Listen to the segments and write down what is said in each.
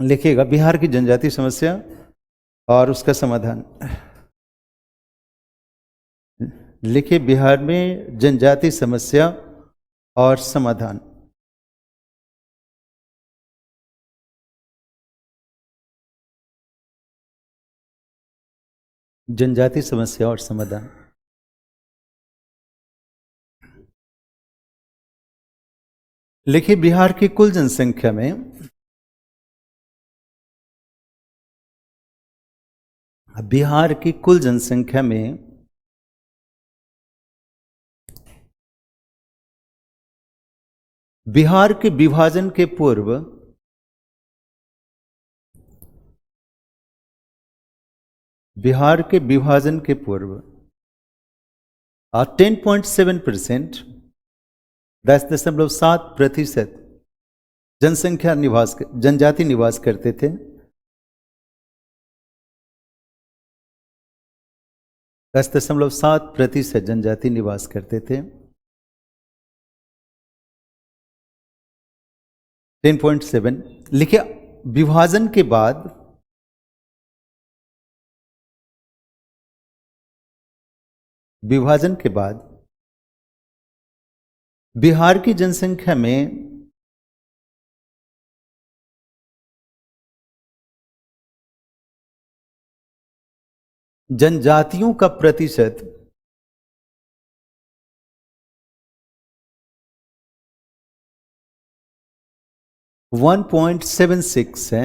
लिखिएगा बिहार की जनजातीय समस्या और उसका समाधान। लिखिए बिहार में जनजातीय समस्या और समाधान। जनजातीय समस्या और समाधान। लिखिए बिहार की कुल जनसंख्या में बिहार की कुल जनसंख्या में बिहार के विभाजन के पूर्व बिहार के विभाजन के पूर्व 10.7%, 10.7% जनसंख्या जनजाति निवास करते थे। 10.7% जनजाति निवास करते थे। 10.7 लिखिए विभाजन के बाद बिहार की जनसंख्या में जनजातियों का प्रतिशत 1.76 है।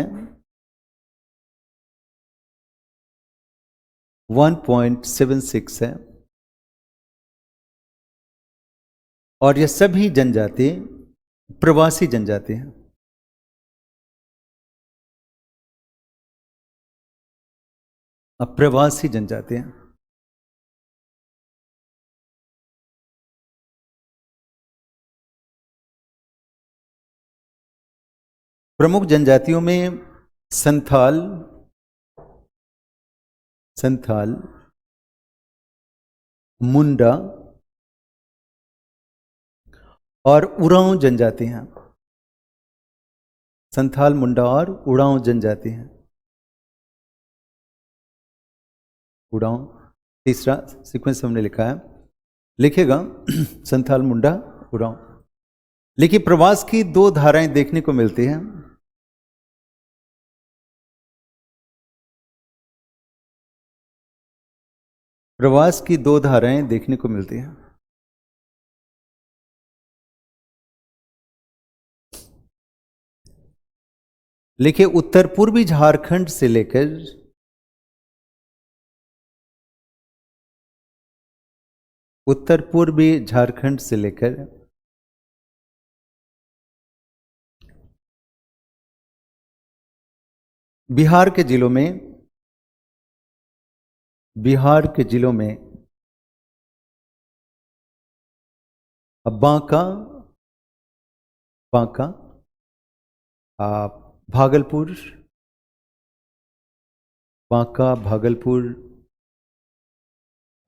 1.76 है और ये सभी जनजाति प्रवासी जनजाति हैं। प्रवासी जनजाति हैं। प्रमुख जनजातियों में संथाल, मुंडा और उरांव जनजाति हैं। संथाल, मुंडा और उरांव जनजाति हैं। उरांव तीसरा सीक्वेंस हमने लिखा है, लिखेगा संथाल, मुंडा, उरांव। लेकिन प्रवास की दो धाराएं देखने को मिलती हैं। प्रवास की दो धाराएं देखने को मिलती हैं। लिखिए उत्तर पूर्वी झारखंड से लेकर उत्तर पूर्वी झारखंड से लेकर बिहार के जिलों में बांका, भागलपुर,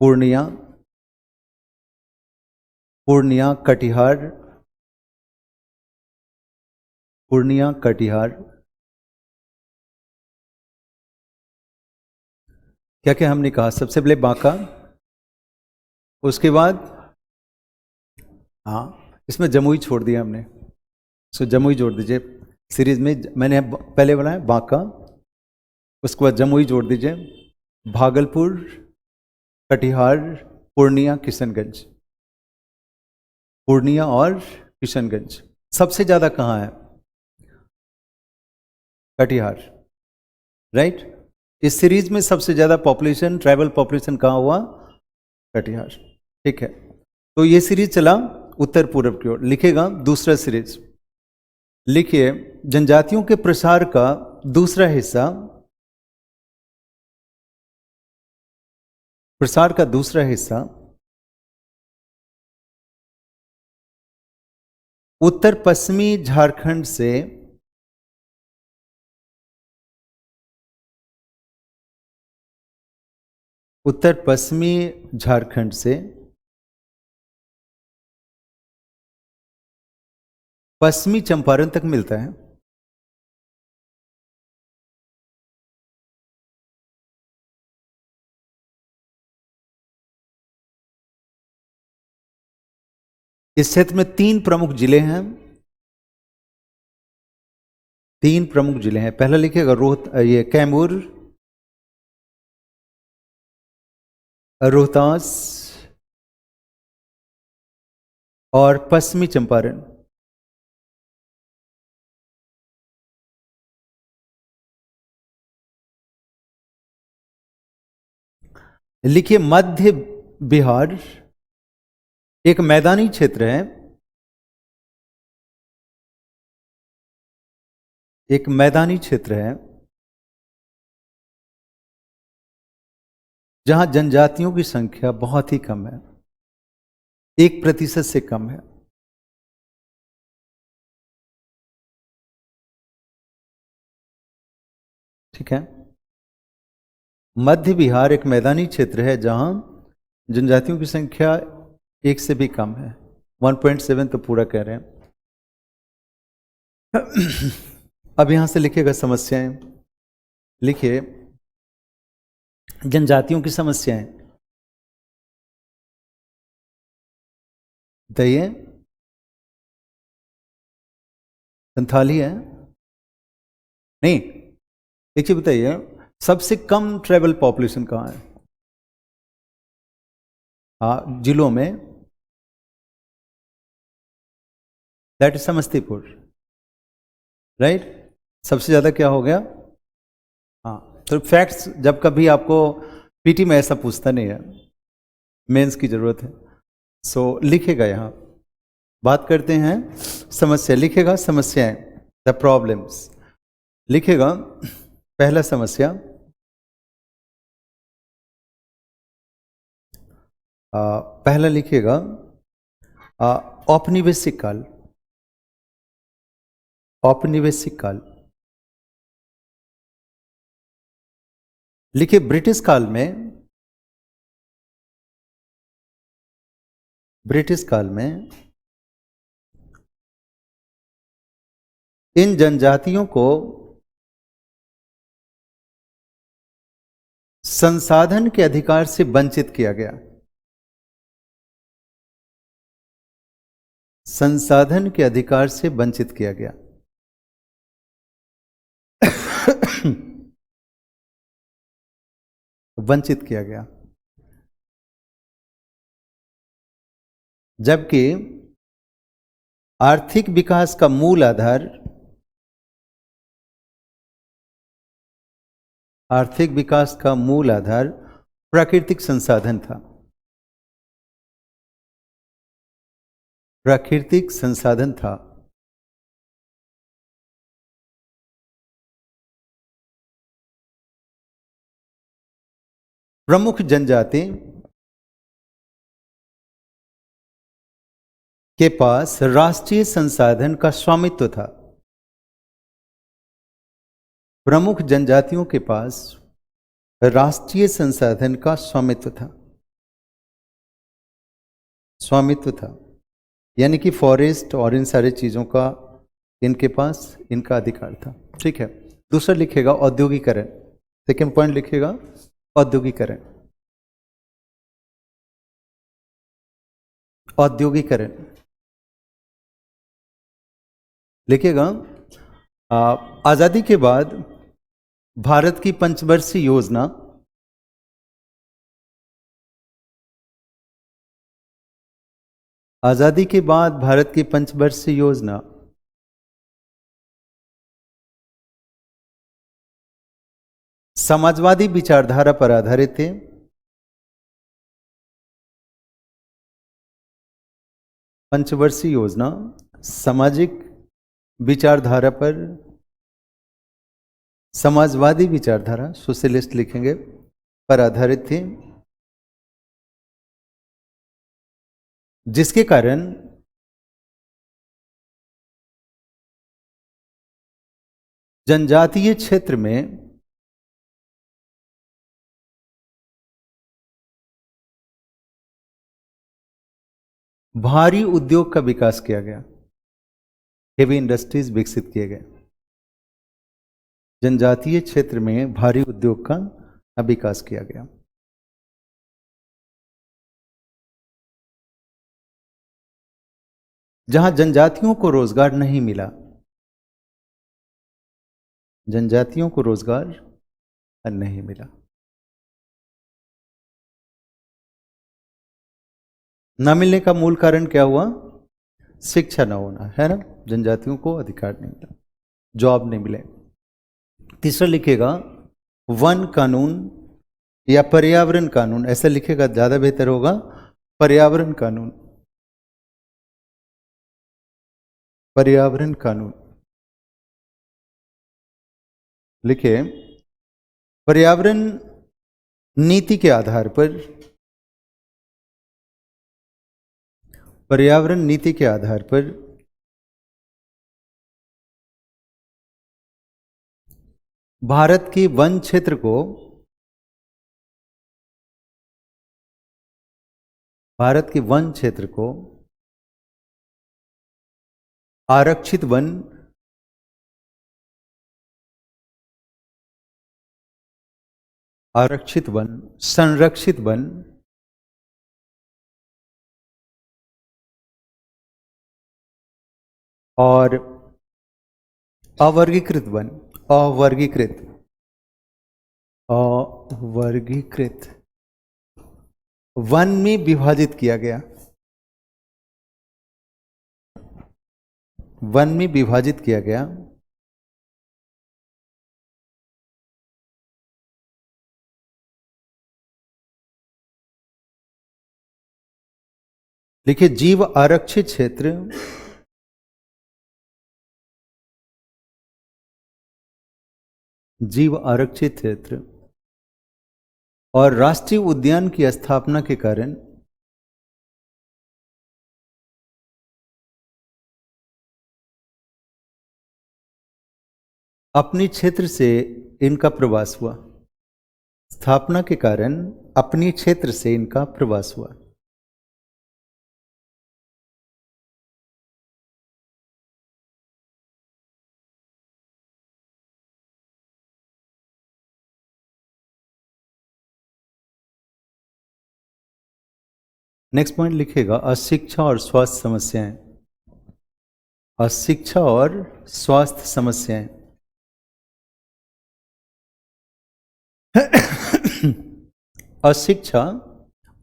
पूर्णिया, कटिहार, क्या क्या हमने कहा? सबसे पहले बांका, उसके बाद इसमें जमुई छोड़ दिया हमने, सो जमुई जोड़ दीजिए। सीरीज में मैंने पहले बनाया बांका, उसके बाद जमुई जोड़ दीजिए, भागलपुर, कटिहार, पूर्णिया, किशनगंज। पूर्णिया और किशनगंज सबसे ज्यादा कहाँ है? कटिहार, राइट। इस सीरीज में सबसे ज्यादा पॉपुलेशन, ट्राइबल पॉपुलेशन कहाँ हुआ? कटिहार, ठीक है। तो ये सीरीज चला उत्तर पूर्व की ओर। लिखेगा दूसरा सीरीज, लिखिए जनजातियों के प्रसार का दूसरा हिस्सा, उत्तर पश्चिमी झारखंड से पश्चिमी चंपारण तक मिलता है। इस क्षेत्र में 3 प्रमुख जिले हैं। 3 प्रमुख जिले हैं। पहला लिखिएगा ये कैमूर, रोहतास और पश्चिमी चंपारण। लिखिए मध्य बिहार एक मैदानी क्षेत्र है। एक मैदानी क्षेत्र है जहां जनजातियों की संख्या बहुत ही कम है, 1% से कम है। ठीक है। मध्य बिहार एक मैदानी क्षेत्र है जहां जनजातियों की संख्या 1 से भी कम है। 1.7 तो पूरा कह रहे हैं। अब यहां से लिखिएगा समस्याएं। लिखिए जनजातियों की समस्याएं। बताइए। संथाली है? नहीं, एक चीज बताइए, सबसे कम ट्राइबल पॉपुलेशन कहाँ है? हाँ, जिलों में। That is Samastipur, right. सबसे ज्यादा क्या हो गया? हाँ, तो फैक्ट्स जब कभी आपको पीटी में ऐसा पूछता नहीं है, मेंस की जरूरत है। सो लिखेगा यहां, बात करते हैं समस्या। लिखेगा समस्याएं, द प्रॉब्लम्स। लिखेगा पहला समस्या, पहला लिखिएगा औपनिवेशिक काल। औपनिवेशिक काल। लिखिए ब्रिटिश काल में, ब्रिटिश काल में इन जनजातियों को संसाधन के अधिकार से वंचित किया गया। संसाधन के अधिकार से वंचित किया गया। वंचित किया गया। जबकि आर्थिक विकास का मूल आधार, आर्थिक विकास का मूल आधार प्राकृतिक संसाधन था। प्राकृतिक संसाधन था। प्रमुख जनजाति के पास राष्ट्रीय संसाधन का स्वामित्व था। प्रमुख जनजातियों के पास राष्ट्रीय संसाधन का स्वामित्व था। स्वामित्व था यानी कि फॉरेस्ट और इन सारी चीजों का इनके पास इनका अधिकार था। ठीक है। दूसरा लिखेगा औद्योगिकरण। सेकेंड पॉइंट लिखेगा औद्योगिकरण। औद्योगिकरण लिखिएगा आजादी के बाद भारत की पंचवर्षीय योजना, आजादी के बाद भारत की पंचवर्षीय योजना समाजवादी विचारधारा पर आधारित थे। पंचवर्षीय योजना सामाजिक विचारधारा पर, समाजवादी विचारधारा, सोशलिस्ट लिखेंगे, पर आधारित थी, जिसके कारण जनजातीय क्षेत्र में भारी उद्योग का विकास किया गया। हेवी इंडस्ट्रीज विकसित किए गए। जनजातीय क्षेत्र में भारी उद्योग का विकास किया गया। जहां जनजातियों को रोजगार नहीं मिला, जनजातियों को रोजगार नहीं मिला। न मिलने का मूल कारण क्या हुआ? शिक्षा न होना, है ना। जनजातियों को अधिकार नहीं मिला, जॉब नहीं मिले। तीसरा लिखेगा वन कानून या पर्यावरण कानून, ऐसा लिखेगा ज्यादा बेहतर होगा। पर्यावरण कानून, पर्यावरण कानून लिखे। पर्यावरण नीति के आधार पर, पर्यावरण नीति के आधार पर भारत की वन क्षेत्र को, भारत के वन क्षेत्र को आरक्षित वन, आरक्षित वन, संरक्षित वन और अवर्गीकृत वन, अवर्गीकृत, अवर्गीकृत वन में विभाजित किया गया, वन में विभाजित किया गया। देखिए, जीव आरक्षित क्षेत्र, जीव आरक्षित क्षेत्र और राष्ट्रीय उद्यान की स्थापना के कारण अपने क्षेत्र से इनका प्रवास हुआ, स्थापना के कारण अपने क्षेत्र से इनका प्रवास हुआ। नेक्स्ट पॉइंट लिखेगा अशिक्षा और स्वास्थ्य समस्याएं, अशिक्षा और स्वास्थ्य समस्याएं। अशिक्षा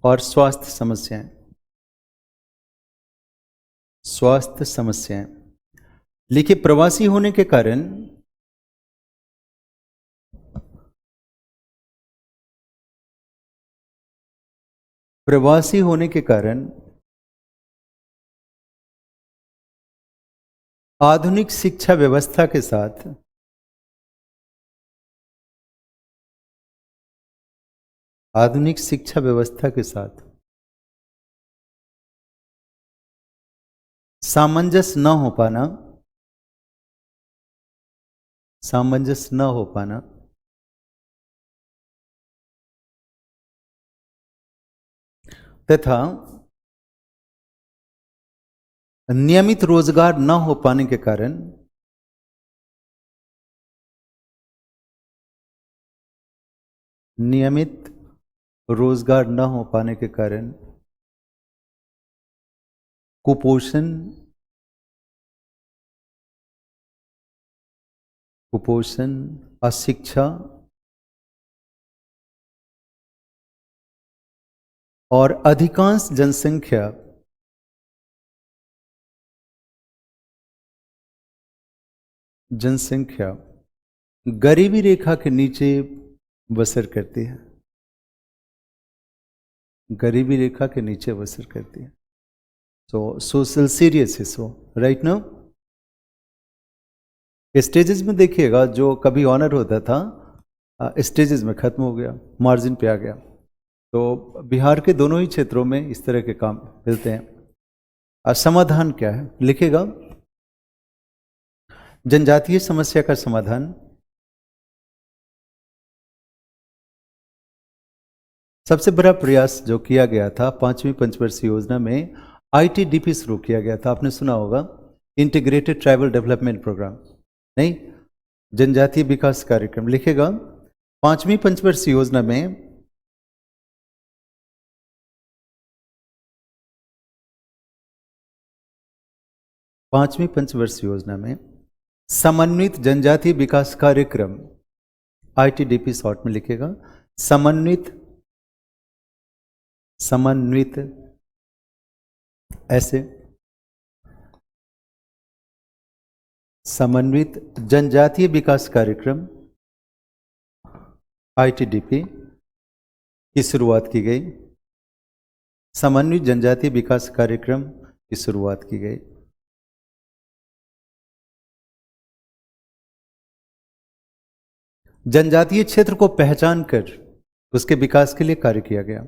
और स्वास्थ्य समस्याएं, स्वास्थ्य समस्याएं लिखिए। प्रवासी होने के कारण, प्रवासी होने के कारण आधुनिक शिक्षा व्यवस्था के साथ आधुनिक शिक्षा व्यवस्था के साथ सामंजस्य न हो पाना, सामंजस्य न हो पाना तथा नियमित रोजगार न हो पाने के कारण नियमित रोजगार न हो पाने के कारण कुपोषण, कुपोषण, अशिक्षा और अधिकांश जनसंख्या गरीबी रेखा के नीचे बसर करती है, गरीबी रेखा के नीचे बसर करती है। So social serious issue right now. Stages में देखिएगा, जो कभी ऑनर होता था स्टेजेस में खत्म हो गया, मार्जिन पे आ गया। तो बिहार के दोनों ही क्षेत्रों में इस तरह के काम मिलते हैं। समाधान क्या है लिखेगा, जनजातीय समस्या का समाधान सबसे बड़ा प्रयास जो किया गया था 5वीं पंचवर्षीय योजना में आईटीडीपी शुरू किया गया था। आपने सुना होगा, इंटीग्रेटेड ट्राइबल डेवलपमेंट प्रोग्राम, नहीं, जनजातीय विकास कार्यक्रम लिखेगा। 5वीं पंचवर्षीय योजना में 5वीं पंचवर्षीय योजना में समन्वित जनजातीय विकास कार्यक्रम, ITDP शॉर्ट में लिखेगा, समन्वित ऐसे समन्वित जनजातीय विकास कार्यक्रम ITDP की शुरुआत की गई। समन्वित जनजातीय विकास कार्यक्रम की शुरुआत की गई। जनजातीय क्षेत्र को पहचान कर उसके विकास के लिए कार्य किया गया।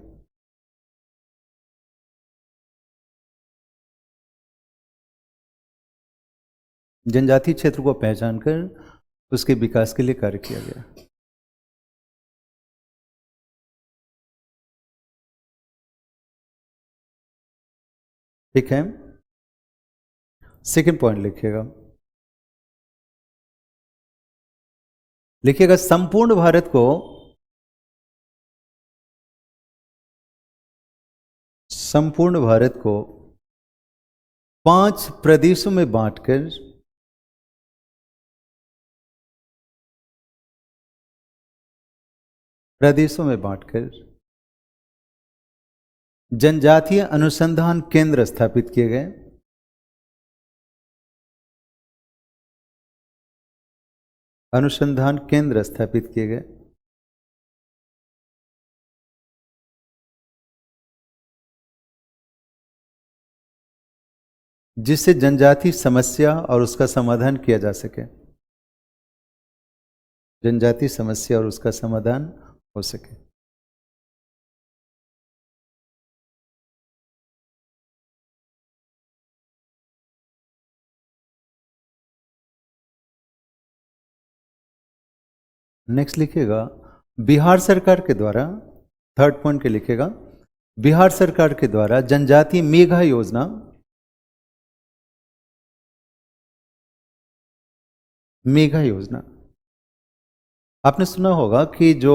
जनजातीय क्षेत्र को पहचान कर उसके विकास के लिए कार्य किया गया। ठीक है, सेकंड पॉइंट लिखिएगा संपूर्ण भारत को 5 प्रदेशों में बांटकर जनजातीय अनुसंधान केंद्र स्थापित किए गए। जिससे जनजातीय समस्या और उसका समाधान किया जा सके। जनजातीय समस्या और उसका समाधान हो सके। नेक्स्ट लिखिएगा बिहार सरकार के द्वारा, थर्ड पॉइंट के लिखिएगा, बिहार सरकार के द्वारा जनजातीय मेगा योजना आपने सुना होगा कि जो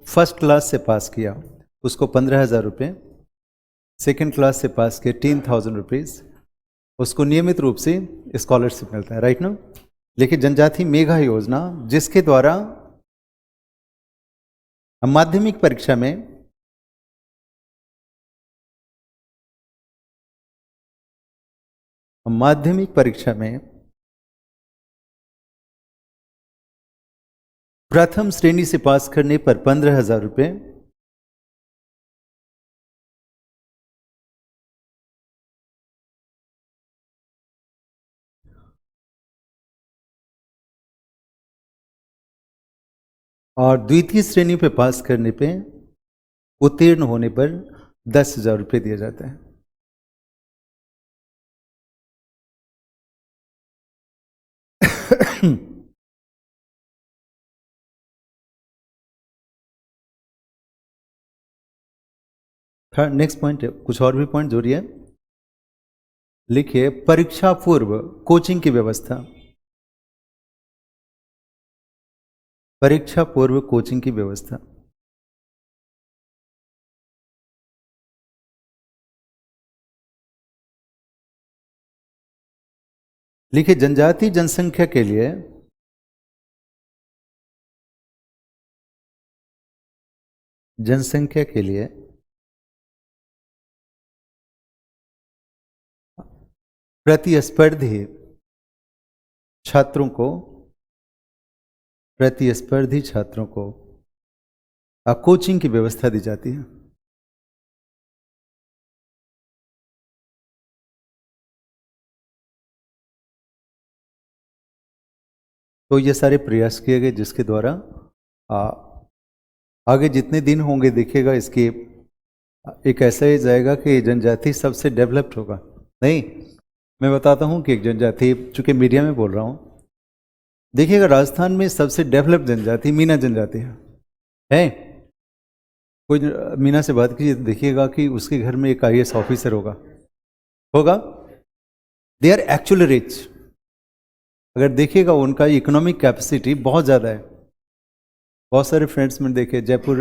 फर्स्ट क्लास से पास किया उसको 15,000 रुपये, सेकेंड क्लास से पास किया 10,000 रुपीज़, उसको नियमित रूप से स्कॉलरशिप मिलता है, राइट ना। लेकिन जनजातीय मेगा योजना जिसके द्वारा माध्यमिक परीक्षा में प्रथम श्रेणी से पास करने पर 15,000 रुपये, और द्वितीय श्रेणी पे पास करने पे उत्तीर्ण होने पर 10,000 रुपये दिया जाता है। नेक्स्ट पॉइंट, कुछ और भी पॉइंट जोड़िए। लिखिए परीक्षा पूर्व कोचिंग की व्यवस्था। परीक्षा पूर्व कोचिंग की व्यवस्था। लिखिए जनजातीय जनसंख्या के लिए प्रतिस्पर्धी छात्रों को कोचिंग की व्यवस्था दी जाती है। तो ये सारे प्रयास किए गए जिसके द्वारा आगे जितने दिन होंगे देखिएगा इसकी एक ऐसा ही जाएगा कि जनजाति सबसे डेवलप्ड होगा। नहीं, मैं बताता हूँ कि एक जनजाति, चूंकि मीडिया में बोल रहा हूँ, देखिएगा राजस्थान में सबसे डेवलप्ड जनजाति मीना जनजाति है। कोई मीना से बात कीजिए तो देखिएगा कि उसके घर में एक IAS ऑफिसर होगा। They are actually rich. अगर देखिएगा उनका इकोनॉमिक कैपेसिटी बहुत ज़्यादा है। बहुत सारे फ्रेंड्स में देखे जयपुर,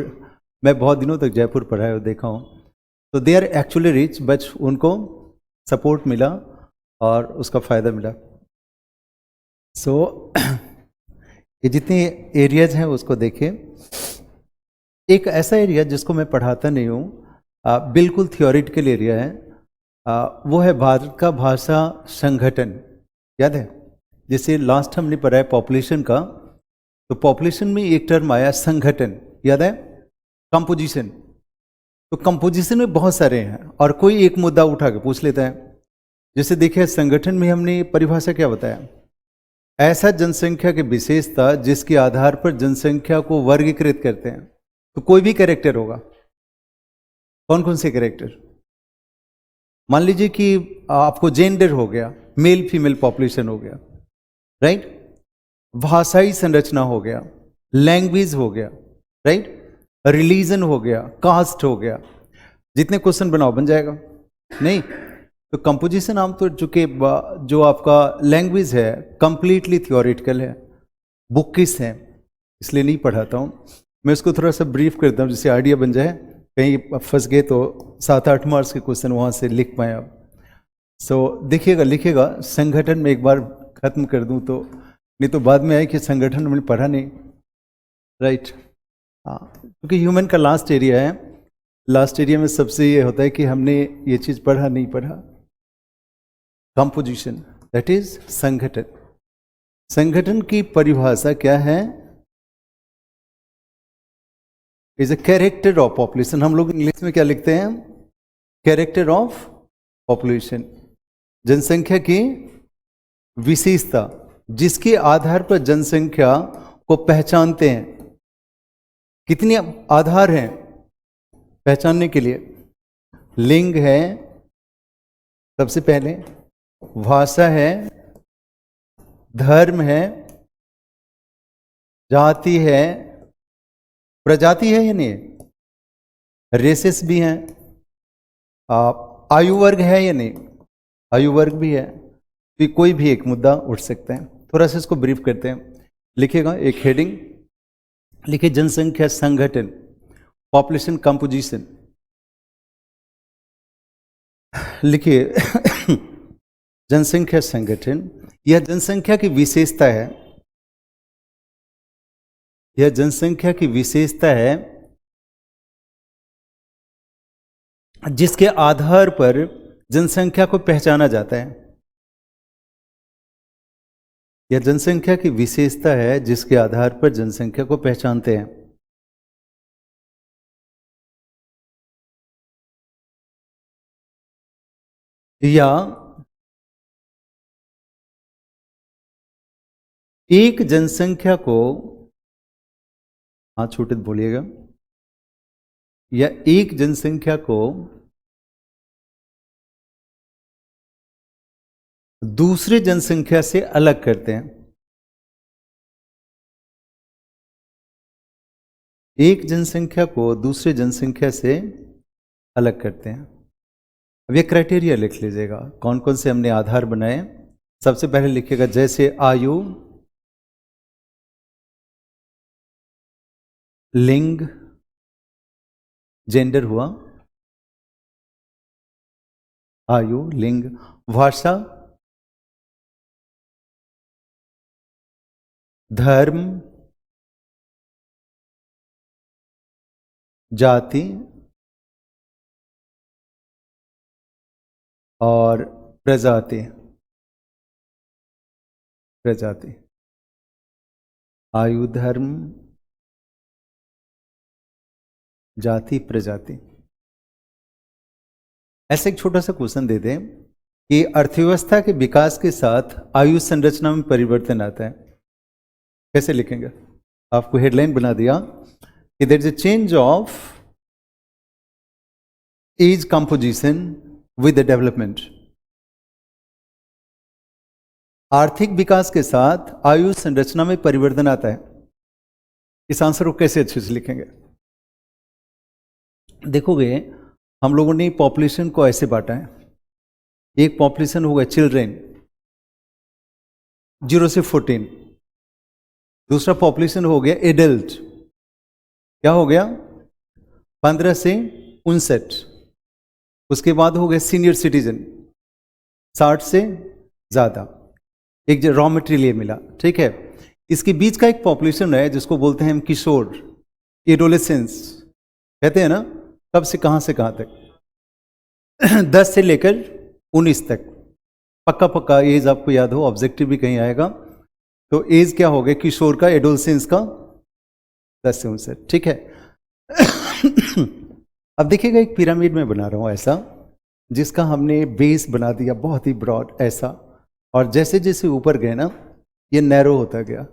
मैं बहुत दिनों तक जयपुर पढ़ा और देखा हूँ, तो they are actually rich, but उनको सपोर्ट मिला और उसका फ़ायदा मिला। सो ये जितने एरियाज हैं उसको देखिए। एक ऐसा एरिया जिसको मैं पढ़ाता नहीं हूँ, बिल्कुल थियोरिटिकल एरिया है, वो है भारत का भाषा संगठन। याद है, जैसे लास्ट हमने पढ़ा है पॉपुलेशन का, तो पॉपुलेशन में एक टर्म आया संगठन, याद है, कंपोजिशन। तो कंपोजिशन में बहुत सारे हैं और कोई एक मुद्दा उठा के पूछ लेता है। जैसे देखिए संगठन में हमने परिभाषा क्या बताया, ऐसा जनसंख्या की विशेषता जिसके आधार पर जनसंख्या को वर्गीकृत करते हैं। तो कोई भी कैरेक्टर होगा, कौन कौन से कैरेक्टर, मान लीजिए कि आपको जेंडर हो गया, मेल फीमेल पॉपुलेशन हो गया, राइट, भाषाई संरचना हो गया, लैंग्वेज हो गया, राइट, रिलीजन हो गया, कास्ट हो गया, जितने क्वेश्चन बनाओ बन जाएगा। नहीं, तो कंपोजिशन आमतौर चूंकि जो आपका लैंग्वेज है कंप्लीटली थियोरिटिकल है, बुकिश है, इसलिए नहीं पढ़ाता हूँ। मैं इसको थोड़ा सा ब्रीफ करता हूँ जिससे आइडिया बन जाए, कहीं फंस गए तो 7-8 मार्क्स के क्वेश्चन वहाँ से लिख पाए आप। सो देखिएगा, लिखिएगा, संगठन में एक बार खत्म कर दूँ तो, नहीं तो बाद में आए कि संगठन मैंने पढ़ा नहीं, राइट। हाँ, क्योंकि ह्यूमन का लास्ट एरिया है, लास्ट एरिया में सबसे ये होता है कि हमने ये चीज़ पढ़ा नहीं पढ़ा। कंपोजिशन, दैट इज संगठन। संगठन की परिभाषा क्या है, is a character of population. हम लोग इंग्लिश में क्या लिखते हैं, कैरेक्टर ऑफ पॉपुलेशन, जनसंख्या की विशेषता जिसके आधार पर जनसंख्या को पहचानते हैं। कितने आधार हैं पहचानने के लिए, लिंग है सबसे पहले, भाषा है, धर्म है, जाति है, प्रजाति है या नहीं, रेसेस भी हैं, आयु वर्ग है या नहीं, आयु वर्ग भी है। तो कोई भी एक मुद्दा उठ सकता है। थोड़ा सा इसको ब्रीफ करते हैं। लिखिएगा एक हेडिंग, लिखिए जनसंख्या संगठन, पॉपुलेशन कंपोजिशन। लिखिए जनसंख्या संगठन, यह जनसंख्या की विशेषता है, यह जनसंख्या की विशेषता है जिसके आधार पर जनसंख्या को पहचाना जाता है। यह जनसंख्या की विशेषता है जिसके आधार पर जनसंख्या को पहचानते हैं। या एक जनसंख्या को, हाँ छोटे बोलिएगा, या एक जनसंख्या को दूसरे जनसंख्या से अलग करते हैं। एक जनसंख्या को दूसरे जनसंख्या से अलग करते हैं। अब ये क्राइटेरिया लिख लीजिएगा, कौन कौन से हमने आधार बनाए। सबसे पहले लिखिएगा जैसे आयु, लिंग, जेंडर हुआ, आयु, लिंग, भाषा, धर्म, जाति और प्रजाति। प्रजाति, आयु, धर्म, जाति, प्रजाति। ऐसे एक छोटा सा क्वेश्चन दे दें कि अर्थव्यवस्था के विकास के साथ आयु संरचना में परिवर्तन आता है, कैसे लिखेंगे। आपको हेडलाइन बना दिया कि there is a change of age composition with the development. आर्थिक विकास के साथ आयु संरचना में परिवर्तन आता है। इस आंसर को कैसे अच्छे से लिखेंगे। देखोगे हम लोगों ने पॉपुलेशन को ऐसे बांटा है, एक पॉपुलेशन होगा चिल्ड्रेन 0 से 14, दूसरा पॉपुलेशन हो गया एडल्ट, क्या हो गया 15 से 59, उसके बाद हो गया सीनियर सिटीजन 60 से ज़्यादा, एक रॉ मटेरियल ये मिला, ठीक है। इसके बीच का एक पॉपुलेशन है जिसको बोलते हैं हम किशोर, एडोलेसेंस कहते हैं ना, कब से कहाँ तक 10 से लेकर 19 तक, पक्का पक्का एज आपको याद हो, ऑब्जेक्टिव भी कहीं आएगा। तो एज क्या हो गया किशोर का, एडोलेसेंस का 10 से 19, ठीक है। अब देखिएगा एक पिरामिड में बना रहा हूं ऐसा, जिसका हमने बेस बना दिया बहुत ही ब्रॉड ऐसा, और जैसे जैसे ऊपर गए ना ये नैरो होता गया,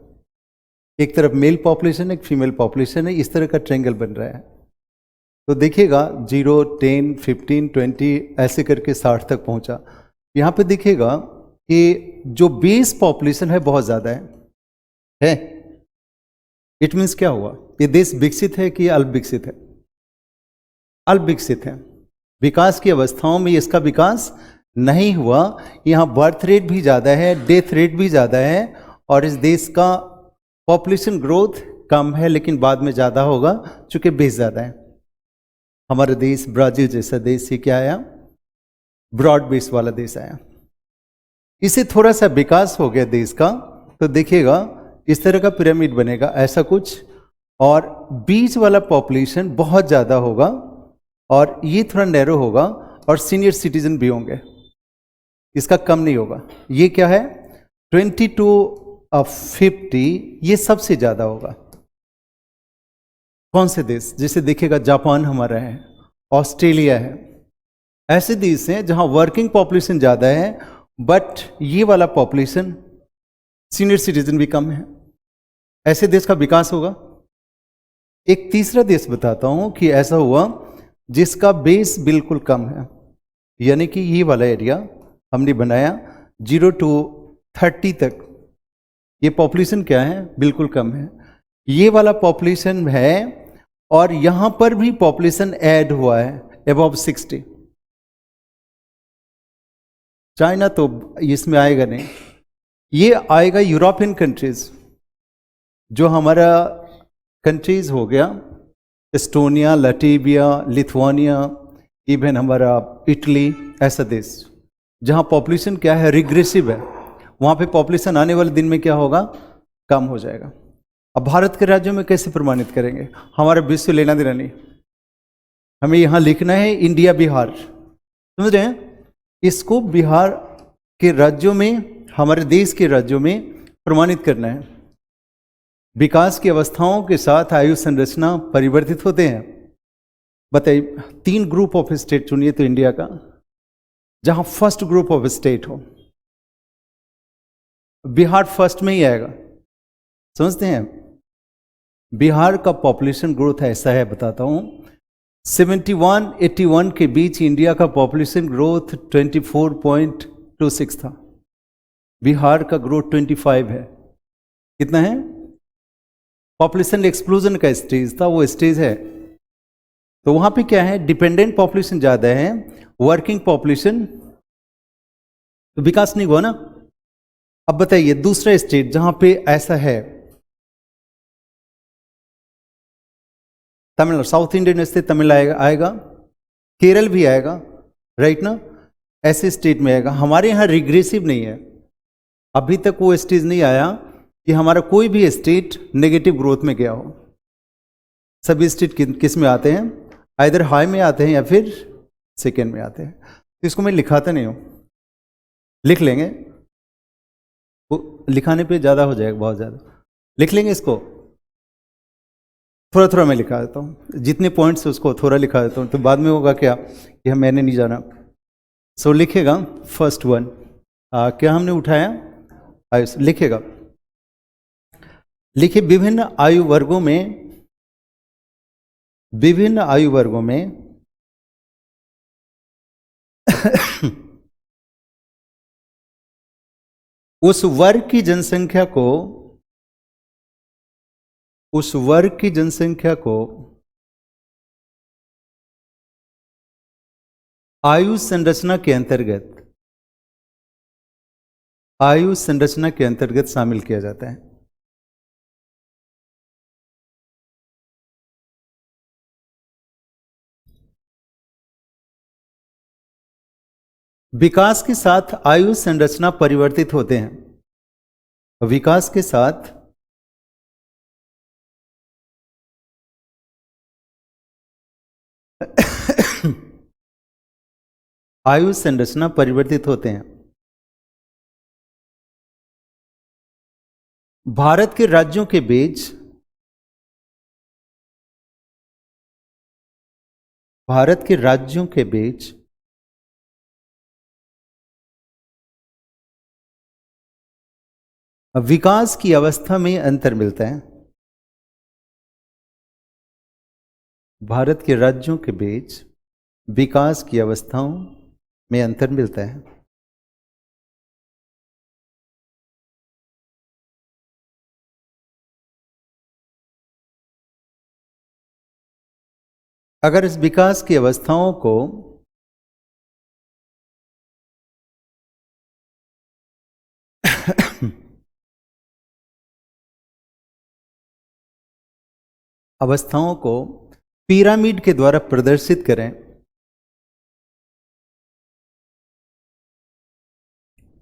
एक तरफ मेल पॉपुलेशन एक फीमेल पॉपुलेशन है, इस तरह का ट्रेंगल बन रहा है। तो देखिएगा 0, 10, 15, 20 ऐसे करके 60 तक पहुंचा। यहाँ पे देखिएगा कि जो बेस पॉपुलेशन है बहुत ज़्यादा है। इट मीन्स क्या हुआ, ये देश विकसित है कि अल्प विकसित है? अल्प विकसित है। विकास की अवस्थाओं में इसका विकास नहीं हुआ। यहाँ बर्थ रेट भी ज़्यादा है, डेथ रेट भी ज़्यादा है, और इस देश का पॉपुलेशन ग्रोथ कम है, लेकिन बाद में ज़्यादा होगा चूंकि बेस ज़्यादा है। हमारा देश ब्राज़ील जैसा देश ही क्या आया, ब्रॉड बेस वाला देश आया। इसे थोड़ा सा विकास हो गया देश का, तो देखिएगा इस तरह का पिरामिड बनेगा ऐसा कुछ, और बीच वाला पॉपुलेशन बहुत ज़्यादा होगा और ये थोड़ा नैरो होगा, और सीनियर सिटीजन भी होंगे, इसका कम नहीं होगा। ये क्या है 20 to 50, ये सबसे ज़्यादा होगा। कौन से देश, जैसे देखिएगा जापान हमारा है, ऑस्ट्रेलिया है, ऐसे देश हैं जहां वर्किंग पॉपुलेशन ज़्यादा है बट ये वाला पॉपुलेशन सीनियर सिटीजन भी कम है। ऐसे देश का विकास होगा। एक तीसरा देश बताता हूं कि ऐसा हुआ जिसका बेस बिल्कुल कम है, यानी कि ये वाला एरिया हमने बनाया 0 to 30 तक, ये पॉपुलेशन क्या है, बिल्कुल कम है। ये वाला पॉपुलेशन है, और यहां पर भी पॉपुलेशन ऐड हुआ है अबव 60। चाइना तो इसमें आएगा नहीं, ये आएगा यूरोपियन कंट्रीज, जो हमारा कंट्रीज हो गया एस्टोनिया, लटीविया, लिथुआनिया, इवन हमारा इटली, ऐसा देश जहां पॉपुलेशन क्या है, रिग्रेसिव है, वहां पे पॉपुलेशन आने वाले दिन में क्या होगा, कम हो जाएगा। अब भारत के राज्यों में कैसे प्रमाणित करेंगे, हमारा विश्व लेना देना नहीं, हमें यहां लिखना है इंडिया बिहार, समझ रहे हैं? इसको बिहार के राज्यों में, हमारे देश के राज्यों में प्रमाणित करना है। विकास की अवस्थाओं के साथ आयु संरचना परिवर्तित होते हैं। बताइए 3 ग्रुप ऑफ स्टेट चुनिए तो इंडिया का, जहां फर्स्ट ग्रुप ऑफ स्टेट हो, बिहार फर्स्ट में ही आएगा, समझते हैं? बिहार का पॉपुलेशन ग्रोथ ऐसा है, बताता हूं, 71-81 के बीच इंडिया का पॉपुलेशन ग्रोथ 24.26 था, बिहार का ग्रोथ 25 है। कितना है? पॉपुलेशन एक्सप्लोजन का स्टेज था, वो स्टेज है। तो वहां पे क्या है, डिपेंडेंट पॉपुलेशन ज्यादा है, वर्किंग पॉपुलेशन, तो विकास नहीं हुआ ना। अब बताइए दूसरा स्टेट जहां पे ऐसा है, Tamil Nadu, south Indian state Tamil आएगा, केरल भी आएगा, राइट ना, ऐसे स्टेट में आएगा। हमारे यहाँ रिग्रेसिव नहीं है, अभी तक वो स्टेज नहीं आया कि हमारा कोई भी स्टेट नेगेटिव ग्रोथ में गया हो। सभी स्टेट किस में आते हैं, आइदर हाई में आते हैं या फिर सेकेंड में आते हैं। तो इसको मैं लिखाता नहीं हूं, लिख लेंगे, वो लिखाने पे ज़्यादा हो जाएगा, बहुत ज़्यादा लिख लेंगे इसको, थोड़ा थोड़ा मैं लिखा देता हूँ, जितने पॉइंट्स उसको थोड़ा लिखा देता हूँ, तो बाद में होगा क्या कि हम मैंने नहीं जाना। सो लिखेगा फर्स्ट वन, क्या हमने उठाया, आयु लिखेगा, लिखिए विभिन्न आयु वर्गों में, विभिन्न आयु वर्गों में उस वर्ग की जनसंख्या को, उस वर्ग की जनसंख्या को आयु संरचना के अंतर्गत, आयु संरचना के अंतर्गत शामिल किया जाता है। विकास के साथ आयु संरचना परिवर्तित होते हैं। विकास के साथ आयु संरचना परिवर्तित होते हैं। भारत के राज्यों के बीच विकास की अवस्था में अंतर मिलता है। भारत के राज्यों के बीच विकास की अवस्थाओं में अंतर मिलता है। अगर इस विकास की अवस्थाओं को पिरामिड के द्वारा प्रदर्शित करें,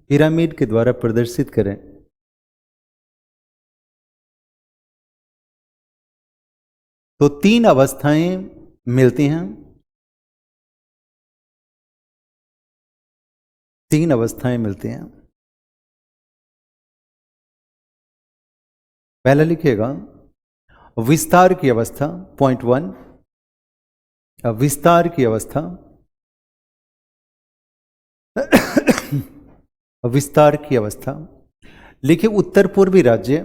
पिरामिड के द्वारा प्रदर्शित करें तो 3 अवस्थाएं मिलती हैं। 3 अवस्थाएं मिलती हैं। पहला लिखिएगा विस्तार की अवस्था, पॉइंट 1, विस्तार की अवस्था। विस्तार की अवस्था लिखिए उत्तर पूर्वी राज्य,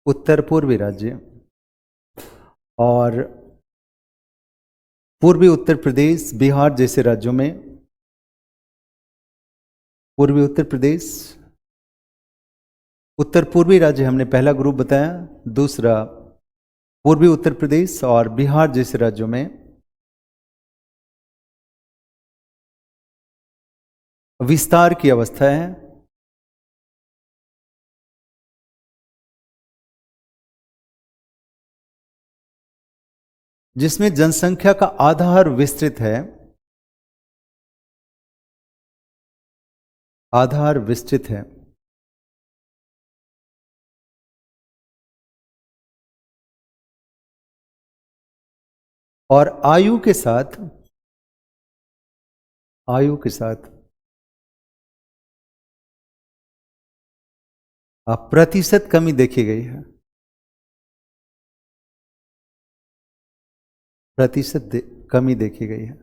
उत्तर पूर्वी राज्य और पूर्वी उत्तर प्रदेश, बिहार जैसे राज्यों में, पूर्वी उत्तर प्रदेश, उत्तर पूर्वी राज्य हमने पहला ग्रुप बताया। दूसरा पूर्वी उत्तर प्रदेश और बिहार जैसे राज्यों में विस्तार की अवस्था है। जिसमें जनसंख्या का आधार विस्तृत है, आधार विस्तृत है और आयु के साथ प्रतिशत कमी देखी गई है। कमी देखी गई है।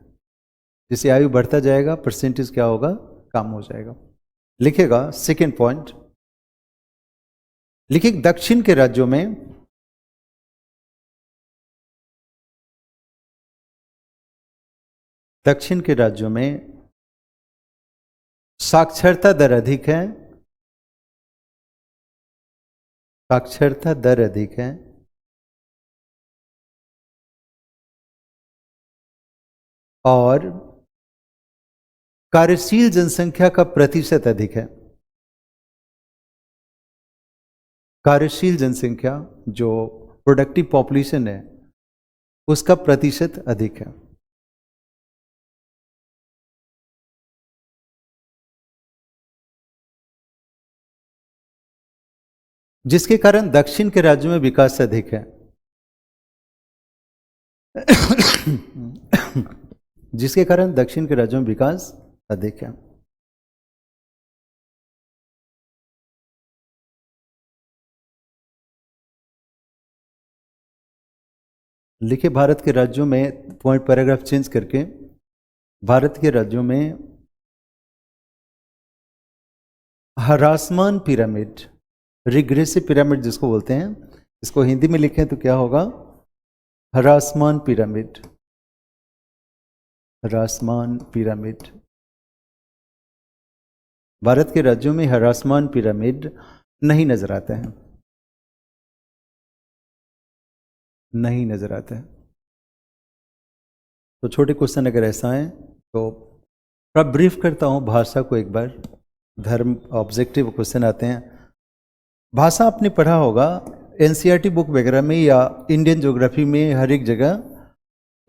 जैसे आयु बढ़ता जाएगा परसेंटेज क्या होगा, कम हो जाएगा। लिखेगा सेकेंड पॉइंट, लिखिए दक्षिण के राज्यों में साक्षरता दर अधिक है, साक्षरता दर अधिक है और कार्यशील जनसंख्या का प्रतिशत अधिक है। कार्यशील जनसंख्या जो प्रोडक्टिव पॉपुलेशन है उसका प्रतिशत अधिक है। जिसके कारण दक्षिण के राज्यों में विकास अधिक है। जिसके कारण दक्षिण के राज्यों में विकास अधिक है। लिखे भारत के राज्यों में, पॉइंट पैराग्राफ चेंज करके, भारत के राज्यों में हरासमान पिरामिड, रिग्रेसिव पिरामिड जिसको बोलते हैं, इसको हिंदी में लिखें तो क्या होगा, हरासमान पिरामिड, हरासमान पिरामिड। भारत के राज्यों में हरासमान पिरामिड नहीं नजर आता है, नहीं नजर आता है। तो छोटे क्वेश्चन अगर ऐसा है तो थोड़ा ब्रीफ करता हूं भाषा को एक बार। धर्म ऑब्जेक्टिव क्वेश्चन आते हैं। भाषा आपने पढ़ा होगा एनसीईआरटी बुक वगैरह में या इंडियन ज्योग्राफी में, हर एक जगह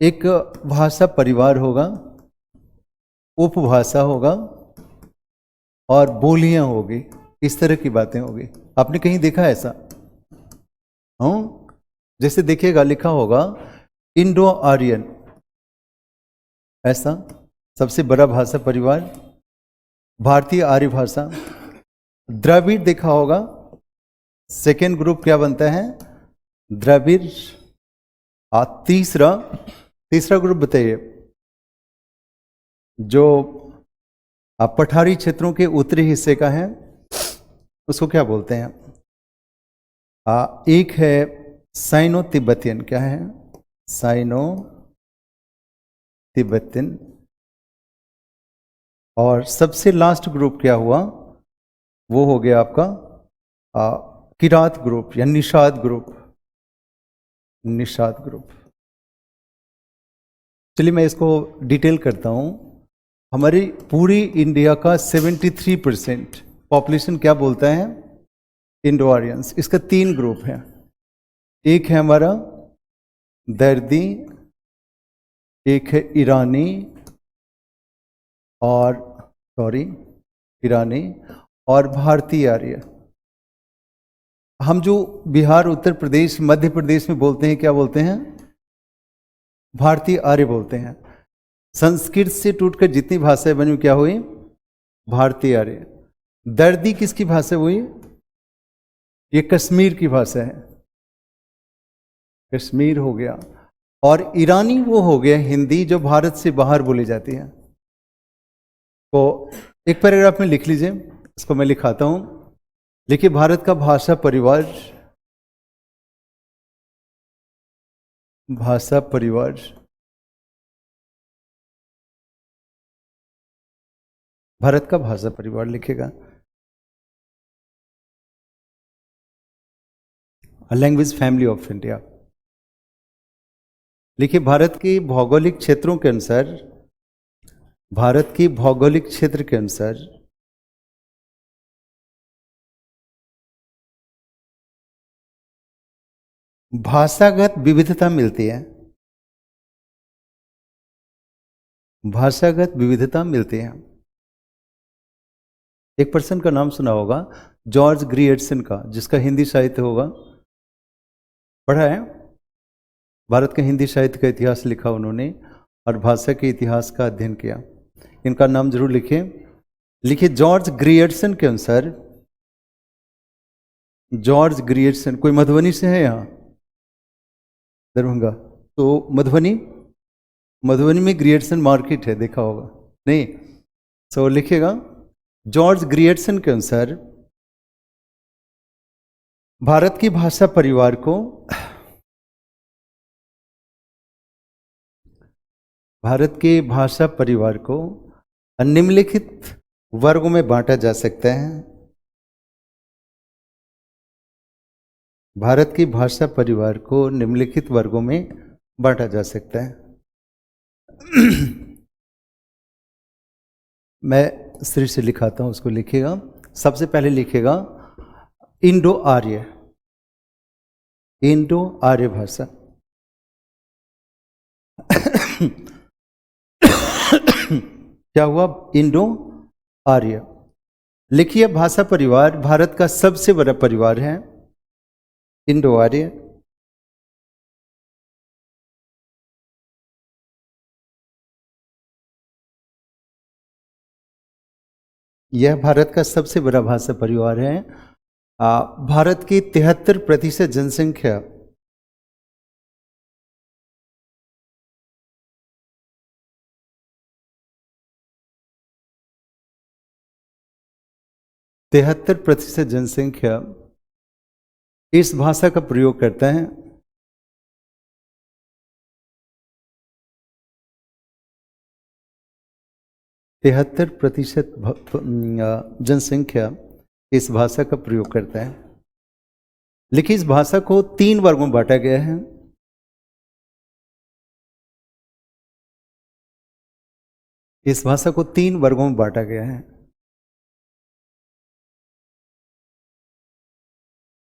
एक भाषा परिवार होगा, उपभाषा होगा और बोलियां होगी, इस तरह की बातें होगी। आपने कहीं देखा है ऐसा? हाँ, जैसे देखिएगा लिखा होगा इंडो आर्यन, ऐसा सबसे बड़ा भाषा परिवार, भारतीय आर्य भाषा। द्रविड़ देखा होगा, सेकेंड ग्रुप क्या बनता है? द्रविड़। तीसरा तीसरा ग्रुप बताइए, जो पठारी क्षेत्रों के उत्तरी हिस्से का है, उसको क्या बोलते हैं? एक है साइनो तिब्बतियन, क्या है? Sino Tibetan. और सबसे लास्ट ग्रुप क्या हुआ? वो हो गया आपका किरात ग्रुप या निषाद ग्रुप। निषाद ग्रुप। चलिए मैं इसको डिटेल करता हूं। हमारी पूरी इंडिया का 73% पॉपुलेशन क्या बोलता है? Indo Aryans. इसका 3 ग्रुप है। एक है हमारा दर्दी, एक है ईरानी ईरानी और भारतीय आर्य। हम जो बिहार, उत्तर प्रदेश, मध्य प्रदेश में बोलते हैं, क्या बोलते हैं? भारतीय आर्य बोलते हैं। संस्कृत से टूटकर जितनी भाषाएं बनी क्या हुई? भारतीय आर्य। दर्दी किसकी भाषा हुई? ये कश्मीर की भाषा है, कश्मीर हो गया। और ईरानी वो हो गया हिंदी, जो भारत से बाहर बोली जाती है। तो एक पैराग्राफ में लिख लीजिए, इसको मैं लिखाता हूं। लिखिए, भारत का भाषा परिवार, भाषा परिवार भारत का भाषा परिवार लिखेगा। Language family of India. लिखिए, भारत के भौगोलिक क्षेत्रों के अनुसार, भारत की भौगोलिक क्षेत्र के अनुसार भाषागत विविधता मिलती है। भाषागत विविधता मिलती है। एक पर्सन का नाम सुना होगा, जॉर्ज ग्रियर्सन का, जिसका हिंदी साहित्य होगा, पढ़ा है? भारत के हिंदी साहित्य का इतिहास लिखा उन्होंने और भाषा के इतिहास का अध्ययन किया। इनका नाम जरूर लिखिए। लिखिए, जॉर्ज ग्रियर्सन के अनुसार, जॉर्ज ग्रियर्सन, कोई मधुबनी से है यहाँ? दरभंगा। तो मधुबनी में ग्रियर्सन मार्केट है, देखा होगा नहीं? सो लिखिएगा, जॉर्ज ग्रियर्सन के अनुसार भारत की भाषा परिवार को, भारत के भाषा परिवार को निम्नलिखित वर्गों में बांटा जा सकता है। भारत की भाषा परिवार को निम्नलिखित वर्गों में बांटा जा सकता है। मैं सिर से लिखाता हूं, उसको लिखिएगा। सबसे पहले लिखिएगा इंडो आर्य, इंडो आर्य भाषा। क्या हुआ? इंडो आर्य। लिखिए, भाषा परिवार भारत का सबसे बड़ा परिवार है, इंडो आर्य। यह भारत का सबसे बड़ा भाषा परिवार है। भारत की 73% जनसंख्या 73% जनसंख्या इस भाषा का प्रयोग करता है। तिहत्तर प्रतिशत जनसंख्या इस भाषा का प्रयोग करता है। लेकिन इस भाषा को 3 वर्गों में बांटा गया है। इस भाषा को 3 वर्गों में बांटा गया है।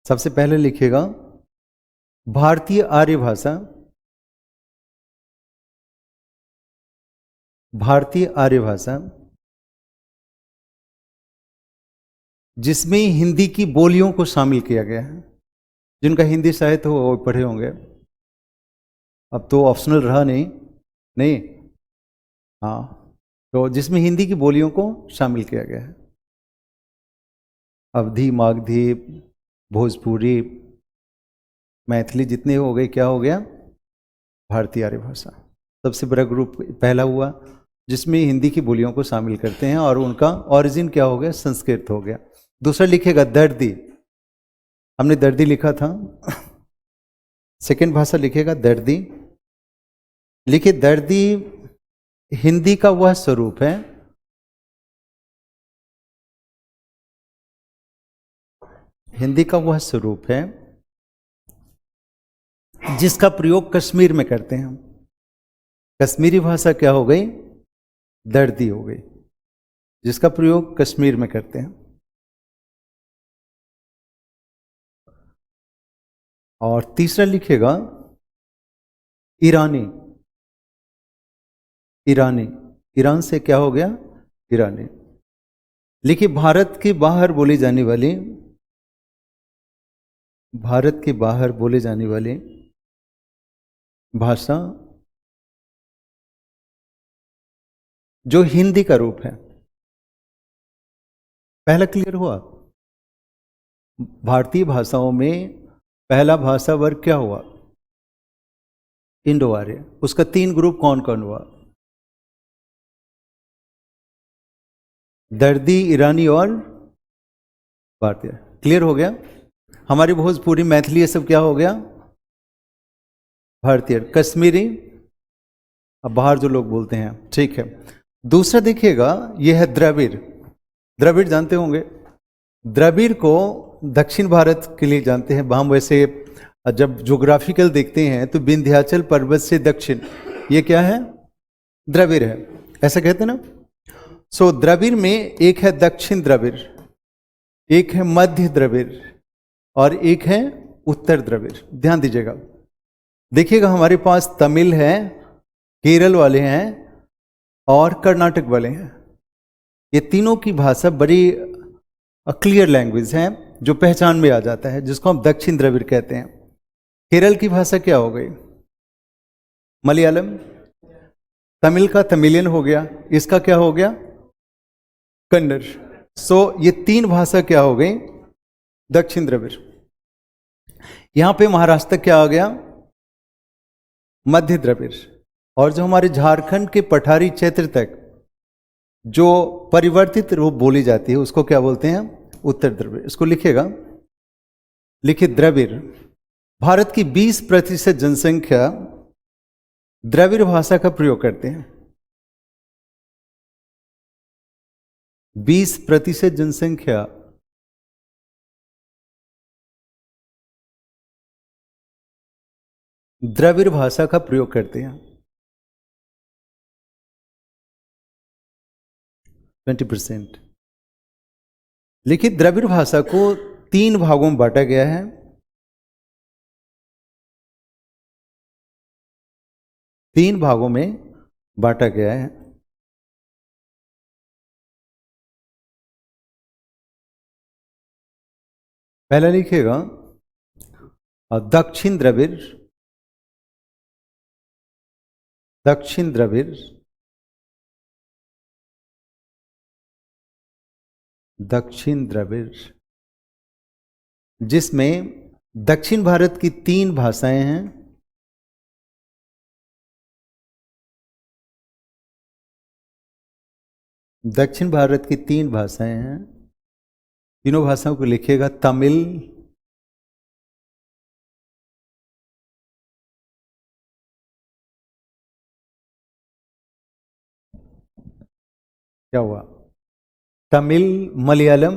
सबसे पहले लिखिएगा भारतीय आर्य भाषा, भारतीय आर्य भाषा जिसमें हिंदी की बोलियों को शामिल किया गया है। जिनका हिंदी साहित्य हो वो पढ़े होंगे, अब तो ऑप्शनल रहा नहीं। नहीं, हाँ, तो जिसमें हिंदी की बोलियों को शामिल किया गया है। अवधी, मागधी, भोजपुरी, मैथिली जितने हो गए, क्या हो गया? भारतीय आर्य भाषा। सबसे बड़ा ग्रुप पहला हुआ जिसमें हिंदी की बोलियों को शामिल करते हैं और उनका ओरिजिन क्या हो गया? संस्कृत हो गया। दूसरा लिखेगा दर्दी, हमने दर्दी लिखा था। सेकंड भाषा लिखेगा दर्दी। लिखिए दर्दी हिंदी का वह स्वरूप है जिसका प्रयोग कश्मीर में करते हैं हम। कश्मीरी भाषा क्या हो गई? दर्दी हो गई, जिसका प्रयोग कश्मीर में करते हैं। और तीसरा लिखेगा ईरानी। ईरान से क्या हो गया? ईरानी। लिखिए भारत के बाहर बोली जाने वाली भाषा जो हिंदी का रूप है। पहला क्लियर हुआ? भारतीय भाषाओं में पहला भाषा वर्ग क्या हुआ? इंडो आर्य। उसका 3 ग्रुप कौन कौन हुआ? दर्दी, ईरानी और भारतीय। क्लियर हो गया? हमारी भोजपुरी, मैथिली, ये सब क्या हो गया? भारतीय। कश्मीरी अब बाहर जो लोग बोलते हैं, ठीक है। दूसरा देखिएगा, यह है द्रविड़। द्रविड़ जानते होंगे। द्रविड़ को दक्षिण भारत के लिए जानते हैं हम। वैसे जब ज्योग्राफिकल देखते हैं तो विंध्याचल पर्वत से दक्षिण, ये क्या है? द्रविड़ है, ऐसा कहते हैं ना। सो द्रविड़ में एक है दक्षिण द्रविड़, एक है मध्य द्रविड़ और एक है उत्तर द्रविड़। ध्यान दीजिएगा, देखिएगा हमारे पास तमिल है, केरल वाले हैं और कर्नाटक वाले हैं। ये तीनों की भाषा बड़ी क्लियर लैंग्वेज है जो पहचान में आ जाता है, जिसको हम दक्षिण द्रविड़ कहते हैं। केरल की भाषा क्या हो गई? मलयालम। तमिल का तमिलियन हो गया, इसका क्या हो गया? कन्नड़। सो ये 3 भाषा क्या हो गई? दक्षिण द्रविड़। यहां पे महाराष्ट्र क्या आ गया? मध्य द्रविड़। और जो हमारे झारखंड के पठारी क्षेत्र तक जो परिवर्तित रूप बोली जाती है उसको क्या बोलते हैं? उत्तर द्रविड़। इसको लिखिएगा, लिखिए द्रविड़। भारत की 20% जनसंख्या द्रविड़ भाषा का प्रयोग करते हैं। 20% जनसंख्या द्रविड़ भाषा का प्रयोग करते हैं। 20%। लिखिए द्रविड़ भाषा को 3 भागों में बांटा गया है। तीन भागों में बांटा गया है। पहला लिखिएगा दक्षिण द्रविड़, दक्षिण द्रविड़, दक्षिण द्रविड़, जिसमें दक्षिण भारत की 3 भाषाएं हैं। दक्षिण भारत की 3 भाषाएं हैं। तीनों भाषाओं को लिखिएगा तमिल, क्या हुआ? तमिल, मलयालम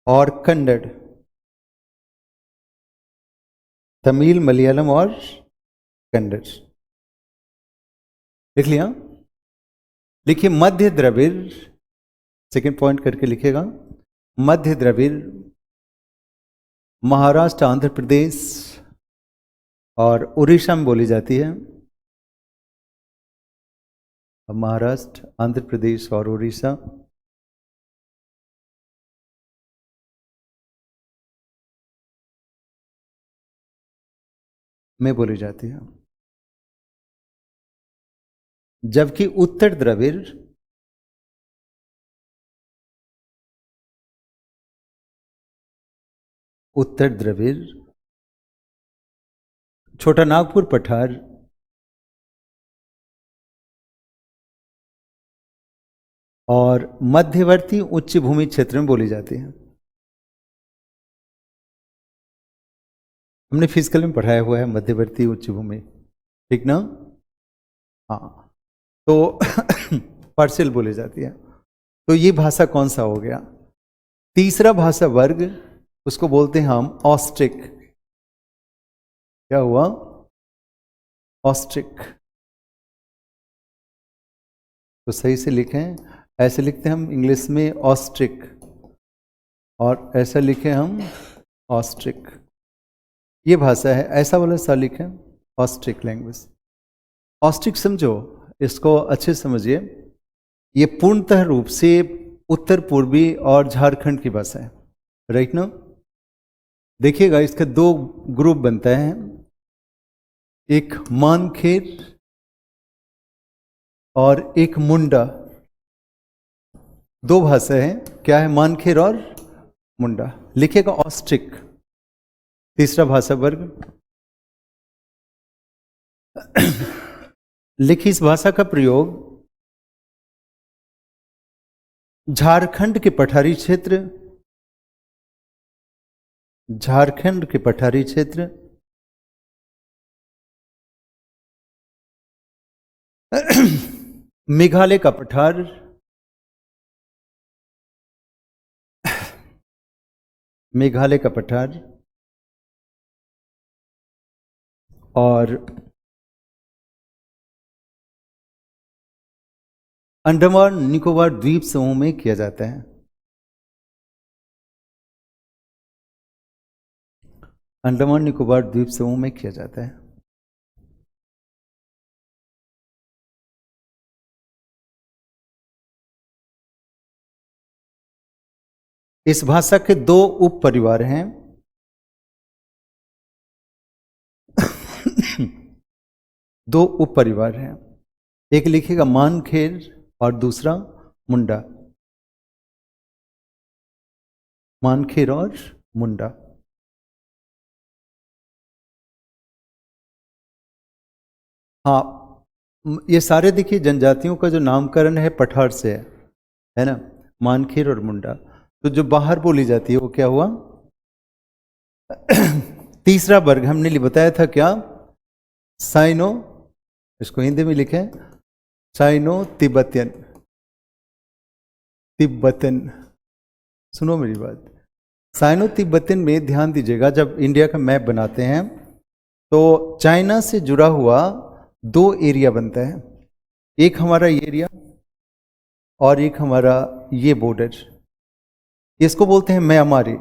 और कन्नड़। तमिल, मलयालम और कन्नड़। लिख लिया? लिखिए मध्य द्रविड़, सेकंड पॉइंट करके लिखिएगा। मध्य द्रविड़ महाराष्ट्र, आंध्र प्रदेश और उड़ीसा में बोली जाती है। महाराष्ट्र, आंध्र प्रदेश और उड़ीसा। में बोली जाती है, जबकि उत्तर द्रविड़ छोटा नागपुर पठार और मध्यवर्ती उच्च भूमि क्षेत्र में बोली जाती है। हमने फिजिकल में पढ़ाया हुआ है मध्यवर्ती उच्च भूमि, ठीक ना? हाँ, तो पार्शियल बोली जाती है। तो ये भाषा कौन सा हो गया? तीसरा भाषा वर्ग, उसको बोलते हैं हम ऑस्ट्रिक। क्या हुआ? ऑस्ट्रिक। तो सही से लिखें, ऐसे लिखते हैं हम इंग्लिश में ऑस्ट्रिक, और ऐसा लिखें हम ऑस्ट्रिक। ये भाषा है, ऐसा वाला सा लिखें ऑस्ट्रिक लैंग्वेज। ऑस्ट्रिक समझो, इसको अच्छे समझिए। ये पूर्णतः रूप से उत्तर पूर्वी और झारखंड की भाषा है, राइट ना? देखिएगा, इसका दो ग्रुप बनता है, एक मानखेर और एक मुंडा। दो भाषा है, क्या है? मानखेर और मुंडा। लिखिएगा ऑस्ट्रिक, तीसरा भाषा वर्ग। लिखिए, इस भाषा का प्रयोग झारखंड के पठारी क्षेत्र, मेघालय का पठार, और अंडमान निकोबार द्वीप समूह में किया जाता है। अंडमान निकोबार द्वीप समूह में किया जाता है। इस भाषा के दो उप परिवार हैं। दो उप परिवार हैं, एक लिखेगा मानखेर और दूसरा मुंडा। मानखेर और मुंडा। हाँ, ये सारे देखिए जनजातियों का जो नामकरण है पठार से है ना? मानखेर और मुंडा। तो जो बाहर बोली जाती है वो क्या हुआ? तीसरा वर्ग हमने बताया था क्या? साइनो, इसको हिंदी में लिखें साइनो तिब्बतियन। सुनो मेरी बात, साइनो तिब्बतियन में ध्यान दीजिएगा, जब इंडिया का मैप बनाते हैं तो चाइना से जुड़ा हुआ दो एरिया बनता है, एक हमारा ये एरिया और एक हमारा ये बॉर्डर। इसको बोलते हैं म्यांमारी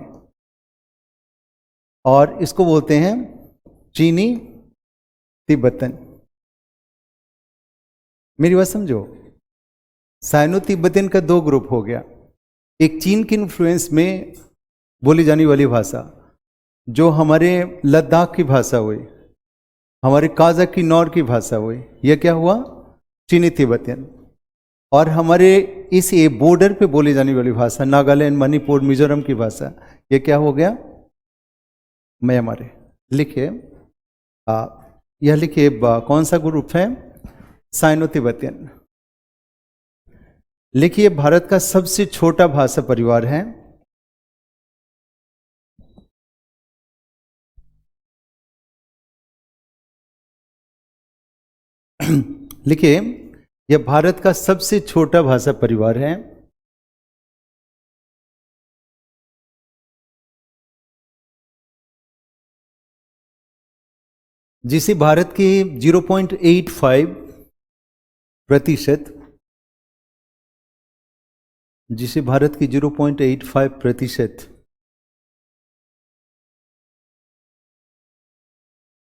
और इसको बोलते हैं चीनी तिब्बतन। मेरी बात समझो, साइनो तिब्बतियन का दो ग्रुप हो गया, एक चीन के इन्फ्लुएंस में बोली जाने वाली भाषा जो हमारे लद्दाख की भाषा हुई, हमारे काजाक की नौर की भाषा हुई, यह क्या हुआ? चीनी तिब्बतियन। और हमारे इस बॉर्डर पे बोली जाने वाली भाषा नागालैंड, मणिपुर, मिजोरम की भाषा, यह क्या हो गया? म्यांमारी। लिखिए, यह लिखिए कौन सा ग्रुप है? Sino Tibetan. लिखिए, भारत का सबसे छोटा भाषा परिवार है लिखिए, यह भारत का सबसे छोटा भाषा परिवार है जिसे भारत के 0.85%, जिसे भारत की 0.85%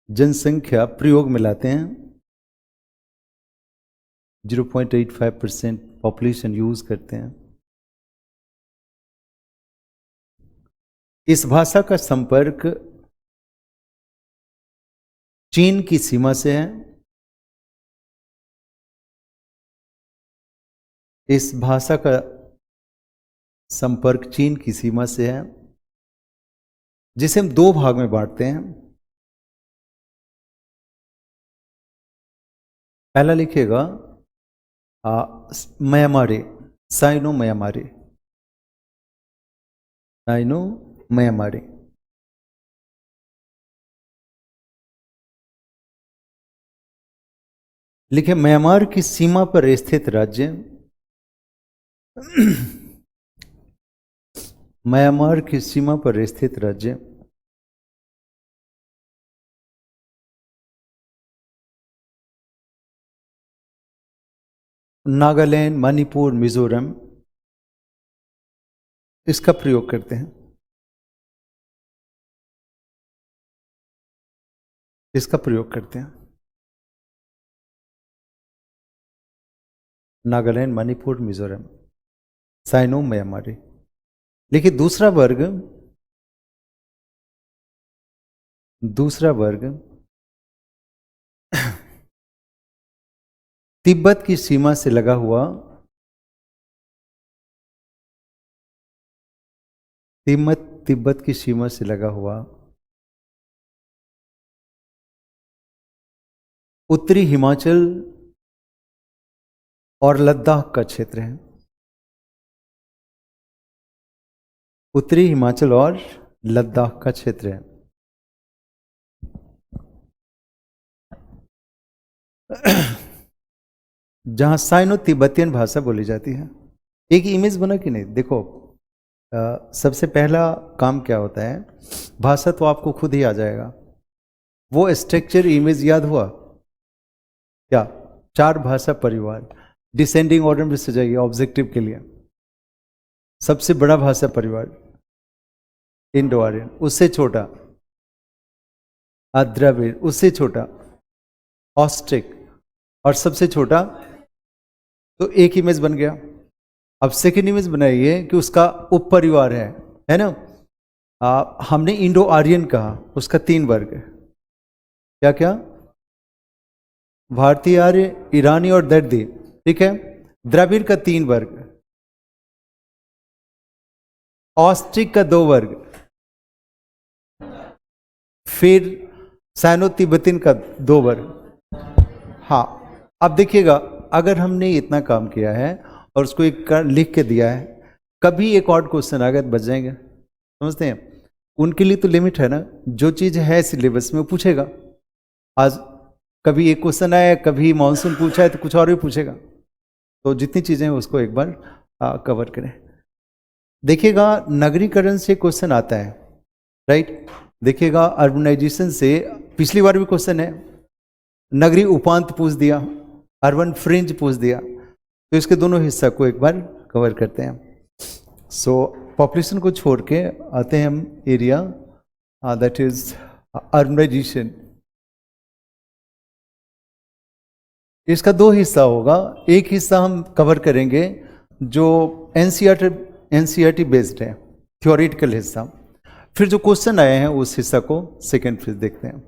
जनसंख्या प्रयोग में लाते हैं। 0.85% पॉपुलेशन यूज करते हैं। इस भाषा का संपर्क चीन की सीमा से है। इस भाषा का संपर्क चीन की सीमा से है, जिसे हम दो भाग में बांटते हैं। पहला लिखिएगा म्यांमारी, साइनो म्यांमारी, साइनो म्यांमारी। लिखे म्यांमार की सीमा पर स्थित राज्य, म्यांमार की सीमा पर स्थित राज्य नागालैंड, मणिपुर, मिजोरम, इसका प्रयोग करते हैं। इसका प्रयोग करते हैं नागालैंड, मणिपुर, मिजोरम, साइनो म्यांमारी। लेकिन दूसरा वर्ग तिब्बत की सीमा से लगा हुआ, तिब्बत की सीमा से लगा हुआ उत्तरी हिमाचल और लद्दाख का क्षेत्र है। उत्तरी हिमाचल और लद्दाख का क्षेत्र है। जहां साइनो तिब्बतियन भाषा बोली जाती है। एक इमेज बना कि नहीं? देखो, सबसे पहला काम क्या होता है, भाषा तो आपको खुद ही आ जाएगा। वो स्ट्रक्चर इमेज याद हुआ क्या? 4 भाषा परिवार, डिसेंडिंग ऑर्डर में सजाइए ऑब्जेक्टिव के लिए। सबसे बड़ा भाषा परिवार इंडो आर्यन, उससे छोटा द्रविड़, उससे छोटा ऑस्ट्रिक, और सबसे छोटा, तो एक इमेज बन गया। अब सेकेंड इमेज बनाइए कि उसका उप परिवार है ना। हमने इंडो आर्यन कहा, उसका 3 वर्ग है। क्या क्या? भारतीय आर्य, ईरानी और दर्दी, ठीक है। द्रविड़ का 3 वर्ग, ऑस्ट्रिक का 2 वर्ग, फिर साइनो तिब्बतियन का 2 वर्ग। हाँ, अब देखिएगा, अगर हमने इतना काम किया है और उसको एक लिख के दिया है, कभी एक और क्वेश्चन आ गया तो बच जाएंगे। समझते हैं? उनके लिए तो लिमिट है ना, जो चीज़ है सिलेबस में वो पूछेगा। आज कभी एक क्वेश्चन आया, कभी मानसून पूछा है, तो कुछ और भी पूछेगा। तो जितनी चीज़ें हैं उसको एक बार कवर करें। देखिएगा, नगरीकरण से क्वेश्चन आता है, राइट। देखिएगा, अर्बनाइजेशन से पिछली बार भी क्वेश्चन है, नगरी उपांत पूछ दिया, अर्बन फ्रिंज पूछ दिया। तो इसके दोनों हिस्सा को एक बार कवर करते हैं। सो पॉपुलेशन को छोड़ के आते हैं हम एरिया, दैट इज अर्बनाइजेशन। इसका 2 हिस्सा होगा। एक हिस्सा हम कवर करेंगे जो एनसीईआरटी बेस्ड है, थ्योरेटिकल हिस्सा। फिर जो क्वेश्चन आए हैं उस हिस्सा को सेकेंड फेज देखते हैं।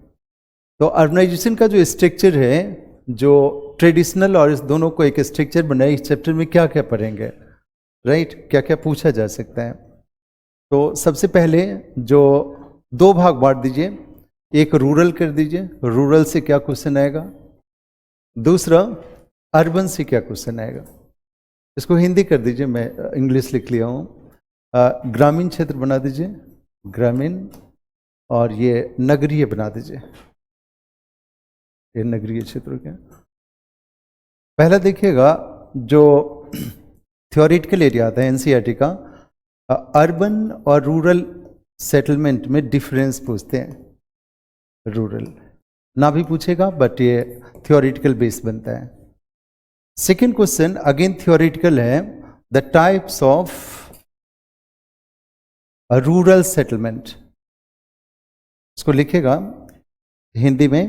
तो अर्बनाइजेशन का जो स्ट्रक्चर है, जो ट्रेडिशनल और इस दोनों को एक स्ट्रक्चर बनाए, इस चैप्टर में क्या क्या पढ़ेंगे, राइट, क्या क्या पूछा जा सकता है। तो सबसे पहले जो 2 भाग बांट दीजिए, एक रूरल कर दीजिए, रूरल से क्या क्वेश्चन आएगा, दूसरा अर्बन से क्या क्वेश्चन आएगा। इसको हिंदी कर दीजिए, मैं इंग्लिश लिख लिया हूँ। ग्रामीण क्षेत्र बना दीजिए, ग्रामीण, और ये नगरीय बना दीजिए, ये नगरीय क्षेत्र क्या। पहला देखिएगा, जो थ्योरेटिकल एरिया आता है एनसीईआरटी का, अर्बन और रूरल सेटलमेंट में डिफरेंस पूछते हैं। रूरल ना भी पूछेगा, बट ये थ्योरेटिकल बेस बनता है। सेकेंड क्वेश्चन अगेन थ्योरेटिकल है, the types of rural settlement. इसको लिखेगा हिंदी में,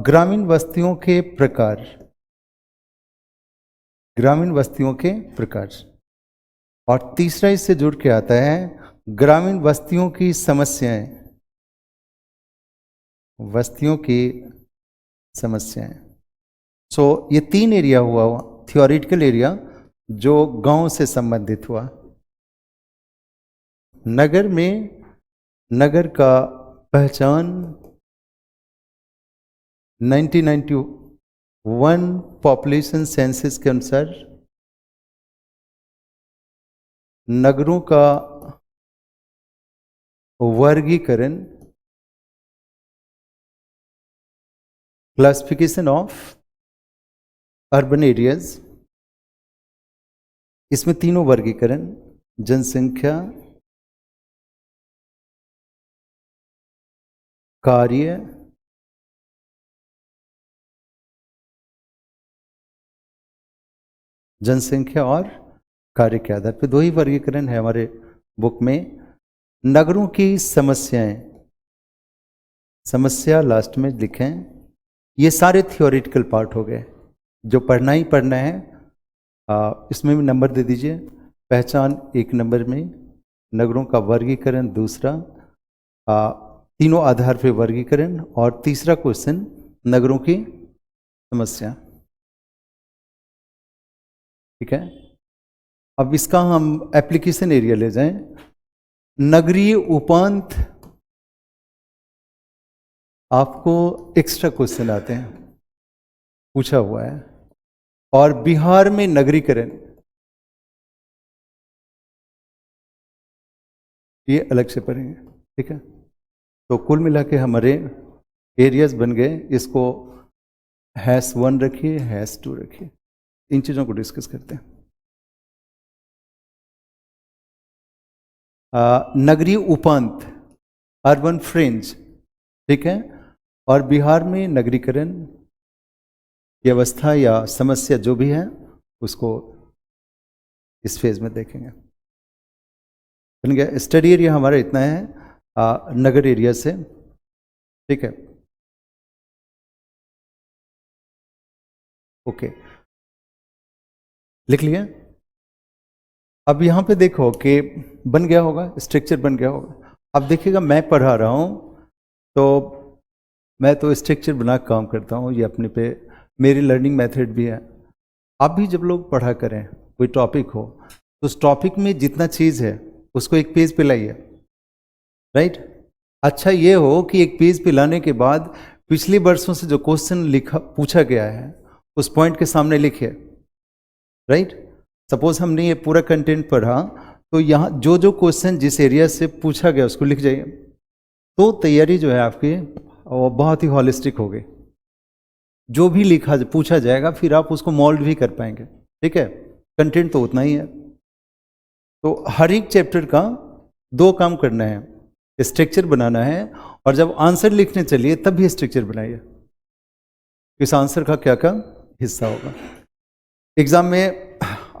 ग्रामीण बस्तियों के प्रकार, ग्रामीण बस्तियों के प्रकार। और तीसरा इससे जुड़ के आता है ग्रामीण बस्तियों की समस्याएं, बस्तियों की समस्याएं। सो ये 3 एरिया हुआ थियोरिटिकल एरिया जो गांव से संबंधित हुआ। नगर में नगर का पहचान 1991 पॉपुलेशन सेंसस के अनुसार नगरों का वर्गीकरण, क्लासिफिकेशन ऑफ अर्बन एरियाज, इसमें तीनों वर्गीकरण जनसंख्या, कार्य, जनसंख्या और कार्य के आधार पर 2 ही वर्गीकरण है हमारे बुक में। नगरों की समस्याएं, समस्या लास्ट में लिखें। ये सारे थियोरिटिकल पार्ट हो गए जो पढ़ना ही पढ़ना है। इसमें भी नंबर दे दीजिए। पहचान 1 नंबर में, नगरों का वर्गीकरण दूसरा, तीनों आधार पे वर्गीकरण, और तीसरा क्वेश्चन नगरों की समस्या। ठीक है, अब इसका हम एप्लीकेशन एरिया ले जाएं। नगरीय उपांत, आपको एक्स्ट्रा क्वेश्चन आते हैं, पूछा हुआ है। और बिहार में नगरीकरण, ये अलग से पढ़ेंगे। ठीक है, तो कुल मिला के हमारे एरियाज बन गए। इसको #1 रखिए, #2 रखिए। इन चीज़ों को डिस्कस करते हैं। नगरीय उपांत, अर्बन फ्रिंज, ठीक है। और बिहार में नगरीकरण की अवस्था या समस्या जो भी है उसको इस फेज में देखेंगे। बन गया। स्टडी एरिया हमारा इतना है नगर एरिया से। ठीक है, ओके, लिख लिया। अब यहाँ पे देखो कि बन गया होगा, स्ट्रक्चर बन गया होगा। अब देखिएगा, मैं पढ़ा रहा हूँ तो मैं तो स्ट्रक्चर बना काम करता हूँ, ये अपने पे मेरी लर्निंग मेथड भी है। आप भी जब लोग पढ़ा करें, कोई टॉपिक हो, तो उस टॉपिक में जितना चीज़ है उसको एक पेज पे लाइए, राइट। अच्छा ये हो कि एक पेज पे लाने के बाद पिछले वर्षों से जो क्वेश्चन लिखा पूछा गया है उस पॉइंट के सामने लिखिए, राइट। सपोज हमने ये पूरा कंटेंट पढ़ा, तो यहाँ जो जो क्वेश्चन जिस एरिया से पूछा गया उसको लिख जाइए। तो तैयारी जो है आपकी वो बहुत ही हॉलिस्टिक होगी। जो भी लिखा पूछा जाएगा फिर आप उसको मोल्ड भी कर पाएंगे। ठीक है, कंटेंट तो उतना ही है। तो हर एक चैप्टर का 2 काम करना है, स्ट्रक्चर बनाना है, और जब आंसर लिखने चलिए तब भी स्ट्रक्चर बनाइए। इस आंसर का क्या क्या हिस्सा होगा। एग्जाम में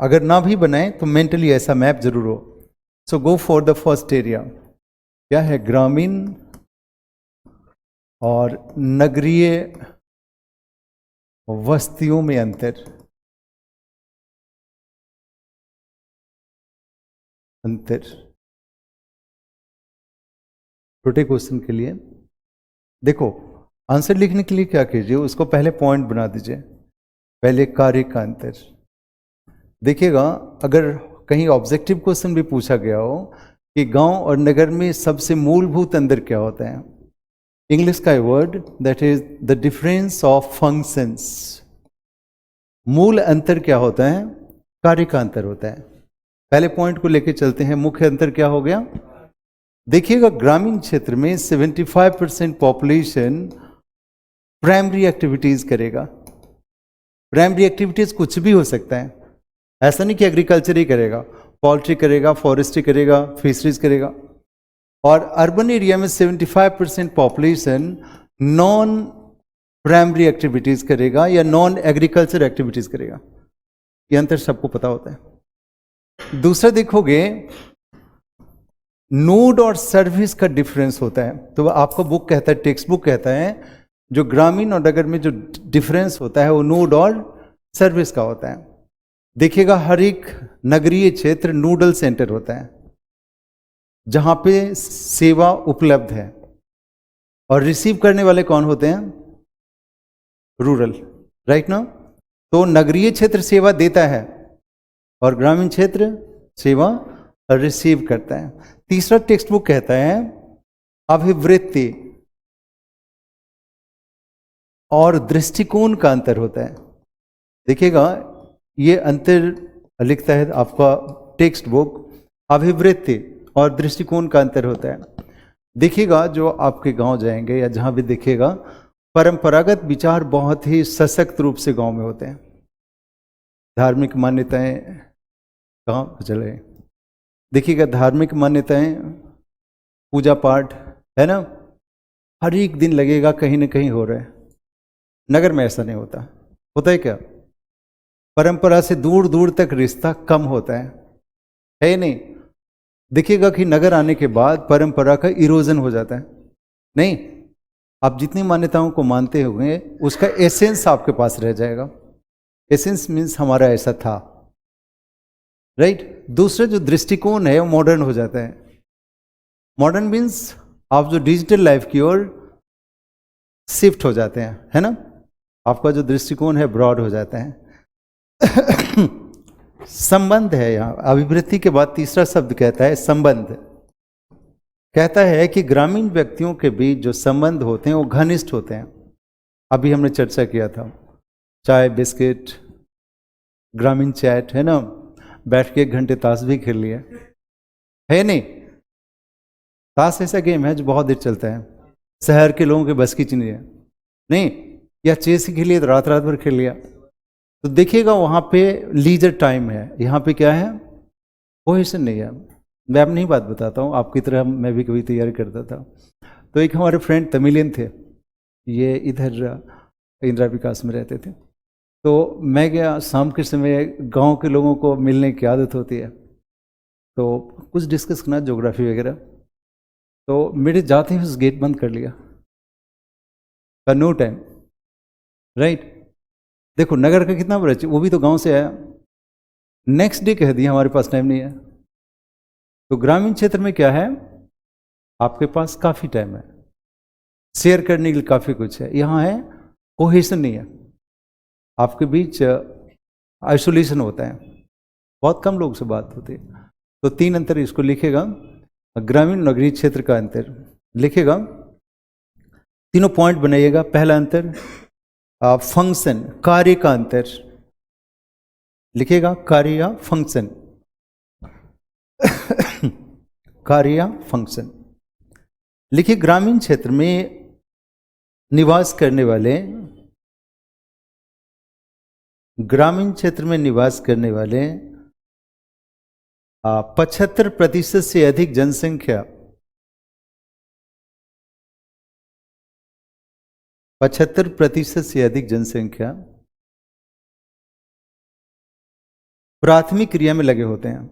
अगर ना भी बनाए तो मेंटली ऐसा मैप जरूर हो। So go for the first area. क्या है? ग्रामीण और नगरीय बस्तियों में अंतर। छोटे क्वेश्चन के लिए देखो, आंसर लिखने के लिए क्या कीजिए, उसको पहले पॉइंट बना दीजिए। पहले कार्य का अंतर देखिएगा। अगर कहीं ऑब्जेक्टिव क्वेश्चन भी पूछा गया हो कि गांव और नगर में सबसे मूलभूत अंतर क्या होता है, इंग्लिश का word that is the difference of functions. मूल अंतर क्या होता है? कार्य का अंतर होता है। पहले पॉइंट को लेके चलते हैं। मुख्य अंतर क्या हो गया? देखिएगा, ग्रामीण क्षेत्र में 75% पॉपुलेशन प्राइमरी एक्टिविटीज करेगा। प्राइमरी एक्टिविटीज कुछ भी हो सकता है, ऐसा नहीं कि एग्रीकल्चर ही करेगा, पोल्ट्री करेगा, फॉरेस्ट्री करेगा, फिशरीज करेगा। और अर्बन एरिया में 75% पॉपुलेशन नॉन प्राइमरी एक्टिविटीज करेगा या नॉन एग्रीकल्चर एक्टिविटीज करेगा। ये अंतर सबको पता होता है। दूसरा देखोगे, नोड और सर्विस का डिफरेंस होता है। तो आपका बुक कहता है, टेक्स्ट बुक कहता है, जो ग्रामीण और नगर में जो डिफरेंस होता है वो नोड और सर्विस का होता है। देखिएगा हर एक नगरीय क्षेत्र नोडल सेंटर होता है जहां पे सेवा उपलब्ध है, और रिसीव करने वाले कौन होते हैं? रूरल, राइट ना? तो नगरीय क्षेत्र सेवा देता है और ग्रामीण क्षेत्र सेवा रिसीव करता है। तीसरा टेक्स्ट बुक कहता है अभिवृत्ति और दृष्टिकोण का अंतर होता है। देखिएगा ये अंतर लिखता है आपका टेक्स्ट बुक, अभिवृत्ति और दृष्टिकोण का अंतर होता है। देखिएगा जो आपके गांव जाएंगे या जहां भी देखिएगा, परंपरागत विचार बहुत ही सशक्त रूप से गांव में होते हैं। धार्मिक मान्यताएं कहाँ चले, देखिएगा धार्मिक मान्यताएं, पूजा पाठ है ना, हर एक दिन लगेगा कहीं ना कहीं हो रहा है। नगर में ऐसा नहीं होता। होता है क्या? परंपरा से दूर दूर तक रिश्ता कम होता है नहीं? देखिएगा कि नगर आने के बाद परंपरा का इरोजन हो जाता है। नहीं, आप जितनी मान्यताओं को मानते होंगे उसका एसेंस आपके पास रह जाएगा। एसेंस मीन्स हमारा ऐसा था, राइट? दूसरा जो दृष्टिकोण है वो मॉडर्न हो जाता है। मॉडर्न मीन्स आप जो डिजिटल लाइफ की ओर शिफ्ट हो जाते हैं, है ना? आपका जो दृष्टिकोण है ब्रॉड हो जाता है। संबंध है यहाँ, अभिवृत्ति के बाद तीसरा शब्द कहता है संबंध। कहता है कि ग्रामीण व्यक्तियों के बीच जो संबंध होते हैं वो घनिष्ठ होते हैं। अभी हमने चर्चा किया था, चाय बिस्किट, ग्रामीण चैट, है ना? बैठ के 1 घंटे ताश भी खेल लिया, है नहीं? ताश ऐसा गेम है जो बहुत देर चलता है, शहर के लोगों के बस की चीज है नहीं। या चेस खेल लिया तो रात रात भर खेल लिया। तो देखिएगा वहाँ पे लीजर टाइम है, यहाँ पे क्या है? कोहेशन नहीं है। मैं अपनी ही बात बताता हूँ, आपकी तरह मैं भी कभी तैयारी करता था। तो एक हमारे फ्रेंड तमिलियन थे, ये इधर इंदिरा विकास में रहते थे। तो मैं गया, शाम के समय गांव के लोगों को मिलने की आदत होती है, तो कुछ डिस्कस करना ज्योग्राफी वगैरह। तो मेरे जाते ही उस गेट बंद कर लिया, का नो टाइम, राइट? देखो नगर का कितना बड़ा, वो भी तो गांव से आया। नेक्स्ट डे कह दिया हमारे पास टाइम नहीं है। तो ग्रामीण क्षेत्र में क्या है? आपके पास काफी टाइम है, शेयर करने के लिए काफी कुछ है। यहाँ है कोहेशन नहीं है, आपके बीच आइसोलेशन होता है, बहुत कम लोग से बात होती है। तो 3 अंतर इसको लिखेगा, ग्रामीण नगरीय क्षेत्र का अंतर लिखेगा। तीनों पॉइंट बनाइएगा। पहला अंतर फंक्शन, कार्य का अंतर लिखेगा, कार्य या फंक्शन। कार्य या फंक्शन लिखिए। ग्रामीण क्षेत्र में निवास करने वाले, ग्रामीण क्षेत्र में निवास करने वाले 75% से अधिक जनसंख्या, 75% से अधिक जनसंख्या प्राथमिक क्रिया में लगे होते हैं।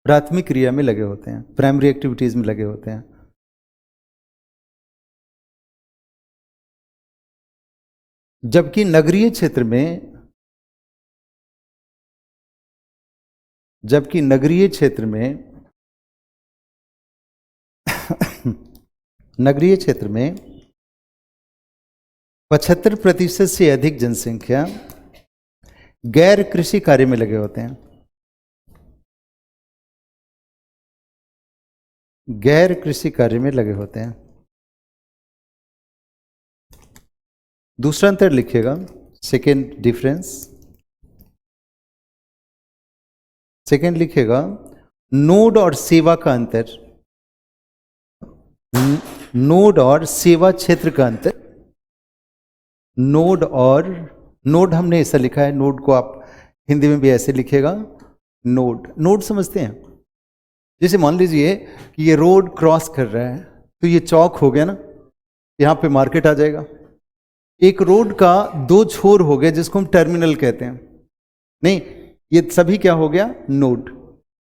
प्राथमिक क्रिया में लगे होते हैं, प्राइमरी एक्टिविटीज में लगे होते हैं। जबकि नगरीय क्षेत्र में, जबकि नगरीय क्षेत्र में नगरीय क्षेत्र में 75% से अधिक जनसंख्या गैर कृषि कार्य में लगे होते हैं। गैर कृषि कार्य में लगे होते हैं। दूसरा अंतर लिखिएगा, सेकेंड डिफरेंस। सेकेंड लिखिएगा नोड और सेवा का अंतर, नोड और सेवा क्षेत्र का अंतर। नोड और, नोड हमने ऐसा लिखा है, नोड को आप हिंदी में भी ऐसे लिखेगा, नोड। नोड समझते हैं? जैसे मान लीजिए कि ये रोड क्रॉस कर रहा है, तो ये चौक हो गया ना, यहाँ पे मार्केट आ जाएगा। एक रोड का 2 छोर हो गए जिसको हम टर्मिनल कहते हैं। नहीं, ये सभी क्या हो गया? नोड।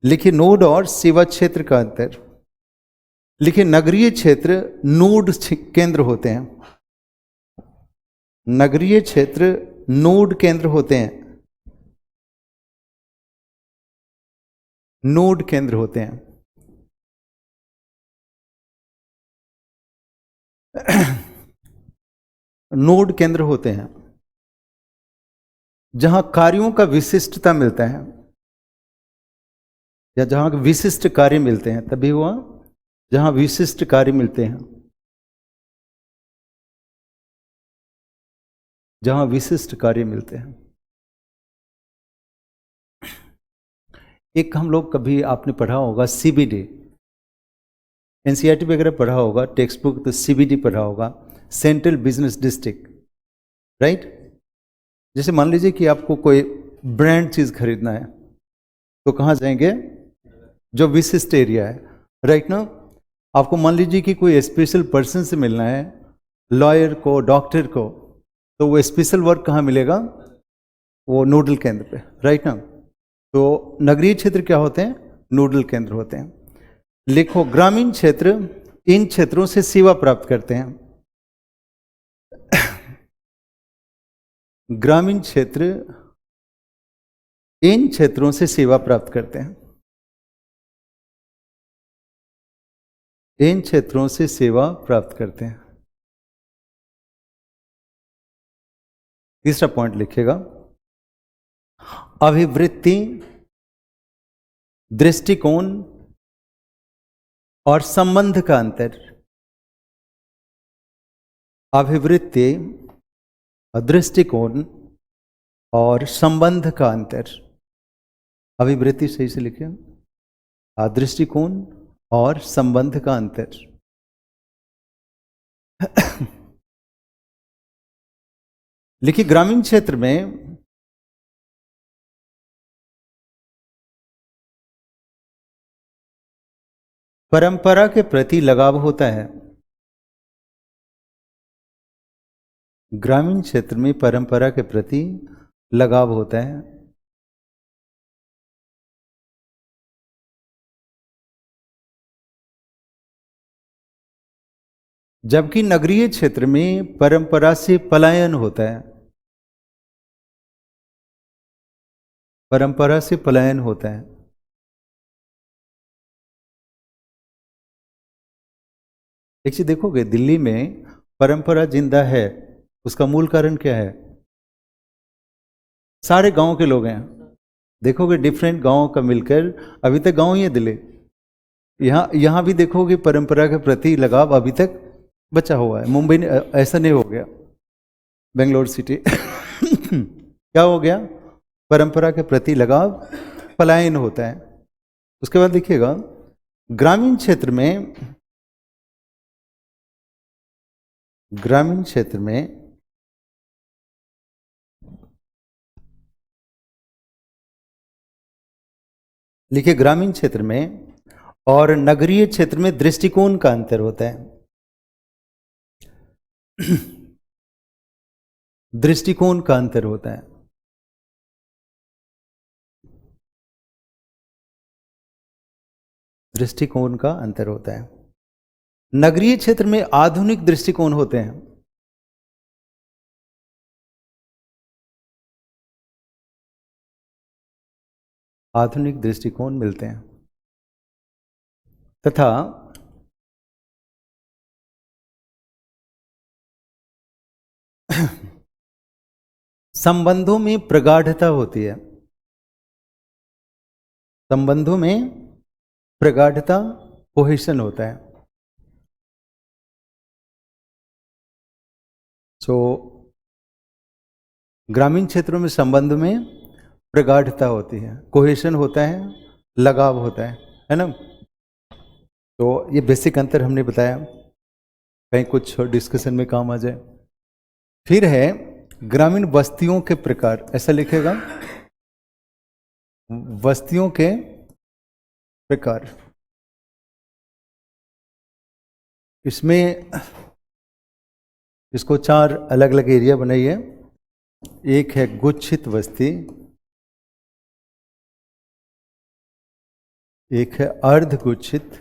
लिखिए नोड और सेवा क्षेत्र का अंतर। लिखिए नगरीय क्षेत्र नोड केंद्र होते हैं। नगरीय क्षेत्र नोड केंद्र होते हैं, नोड केंद्र होते हैं। नोड केंद्र होते हैं जहां कार्यों का विशिष्टता मिलता है, या जहां विशिष्ट कार्य मिलते हैं, तभी हुआ जहां विशिष्ट कार्य मिलते हैं, जहां विशिष्ट कार्य मिलते हैं। एक हम लोग कभी आपने पढ़ा होगा सीबीडी, एनसीईआरटी वगैरह पढ़ा होगा, टेक्स्ट बुक तो सीबीडी पढ़ा होगा, सेंट्रल बिजनेस डिस्ट्रिक्ट, राइट। जैसे मान लीजिए कि आपको कोई ब्रांड चीज खरीदना है, तो कहाँ जाएंगे? जो विशिष्ट एरिया है, राइट ना। आपको मान लीजिए कि कोई स्पेशल पर्सन से मिलना है, लॉयर को, डॉक्टर को, तो वो स्पेशल वर्क कहाँ मिलेगा? वो नोडल केंद्र पे, राइट ना। तो नगरीय क्षेत्र क्या होते हैं? नोडल केंद्र होते हैं। लिखो, ग्रामीण क्षेत्र इन क्षेत्रों से सेवा प्राप्त करते हैं। ग्रामीण क्षेत्र इन क्षेत्रों से सेवा प्राप्त करते हैं, इन क्षेत्रों से सेवा प्राप्त करते हैं। तीसरा पॉइंट लिखिएगा, अभिवृत्ति, दृष्टिकोण और संबंध का अंतर। अभिवृत्ति, दृष्टिकोण और संबंध का अंतर। अभिवृत्ति सही से लिखिए, दृष्टिकोण और संबंध का अंतर। लिखिए, ग्रामीण क्षेत्र में परंपरा के प्रति लगाव होता है। ग्रामीण क्षेत्र में परंपरा के प्रति लगाव होता है, जबकि नगरीय क्षेत्र में परंपरा से पलायन होता है। परंपरा से पलायन होता है। एक चीज देखोगे, दिल्ली में परंपरा जिंदा है, उसका मूल कारण क्या है? सारे गांव के लोग हैं। देखोगे डिफरेंट गांवों का मिलकर अभी तक गांव ही है दिल्ली। यहां भी देखोगे परंपरा के प्रति लगाव अभी तक बचा हुआ है। मुंबई ने ऐसा नहीं हो गया, बेंगलोर सिटी क्या हो गया? परंपरा के प्रति लगाव पलायन होता है। उसके बाद देखिएगा, ग्रामीण क्षेत्र में, ग्रामीण क्षेत्र में लिखिए, ग्रामीण क्षेत्र में और नगरीय क्षेत्र में दृष्टिकोण का अंतर होता है। दृष्टिकोण का अंतर होता है। दृष्टिकोण का अंतर होता है। नगरीय क्षेत्र में आधुनिक दृष्टिकोण होते हैं। आधुनिक दृष्टिकोण मिलते हैं तथा संबंधों में प्रगाढ़ता होती है। संबंधों में प्रगाढ़ता, कोहेशन होता है। सो ग्रामीण क्षेत्रों में संबंध में प्रगाढ़ता होती है, कोहेशन होता है, लगाव होता है ना। तो ये बेसिक अंतर हमने बताया, कहीं कुछ डिस्कशन में काम आ जाए। फिर है ग्रामीण बस्तियों के प्रकार, ऐसा लिखेगा, बस्तियों के प्रकार। इसमें इसको 4 अलग अलग एरिया बनाइए। एक है गुच्छित बस्ती, एक है अर्ध गुच्छित,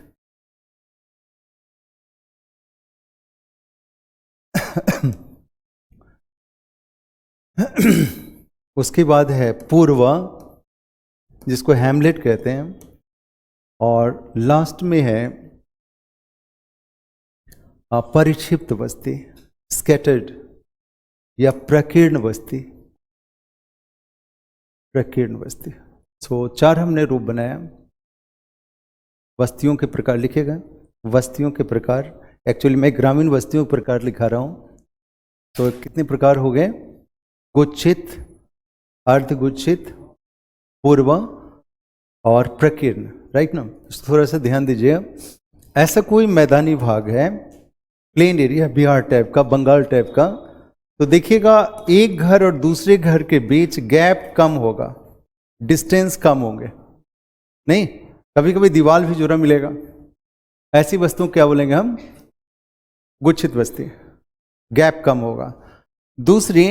उसके बाद है पूर्व, जिसको हैमलेट कहते हैं, और लास्ट में है परिक्षिप्त बस्ती, स्कैटर्ड या प्रकीर्ण बस्ती, प्रकीर्ण बस्ती। सो 4 हमने रूप बनाया। बस्तियों के प्रकार लिखेगा, बस्तियों के प्रकार, एक्चुअली मैं ग्रामीण बस्तियों के प्रकार लिखा रहा हूं। तो कितने प्रकार हो गए? गुच्छित, अर्धगुच्छित, पूर्व और प्रकीर्ण, राइट ना। थोड़ा सा ध्यान दीजिए, ऐसा कोई मैदानी भाग है, प्लेन एरिया, बिहार टाइप का, बंगाल टाइप का, तो देखिएगा एक घर और दूसरे घर के बीच गैप कम होगा, डिस्टेंस कम होंगे, नहीं, कभी कभी दीवार भी जुड़ा मिलेगा। ऐसी वस्तुओं क्या बोलेंगे हम? गुच्छित बस्ती, गैप कम होगा। दूसरी,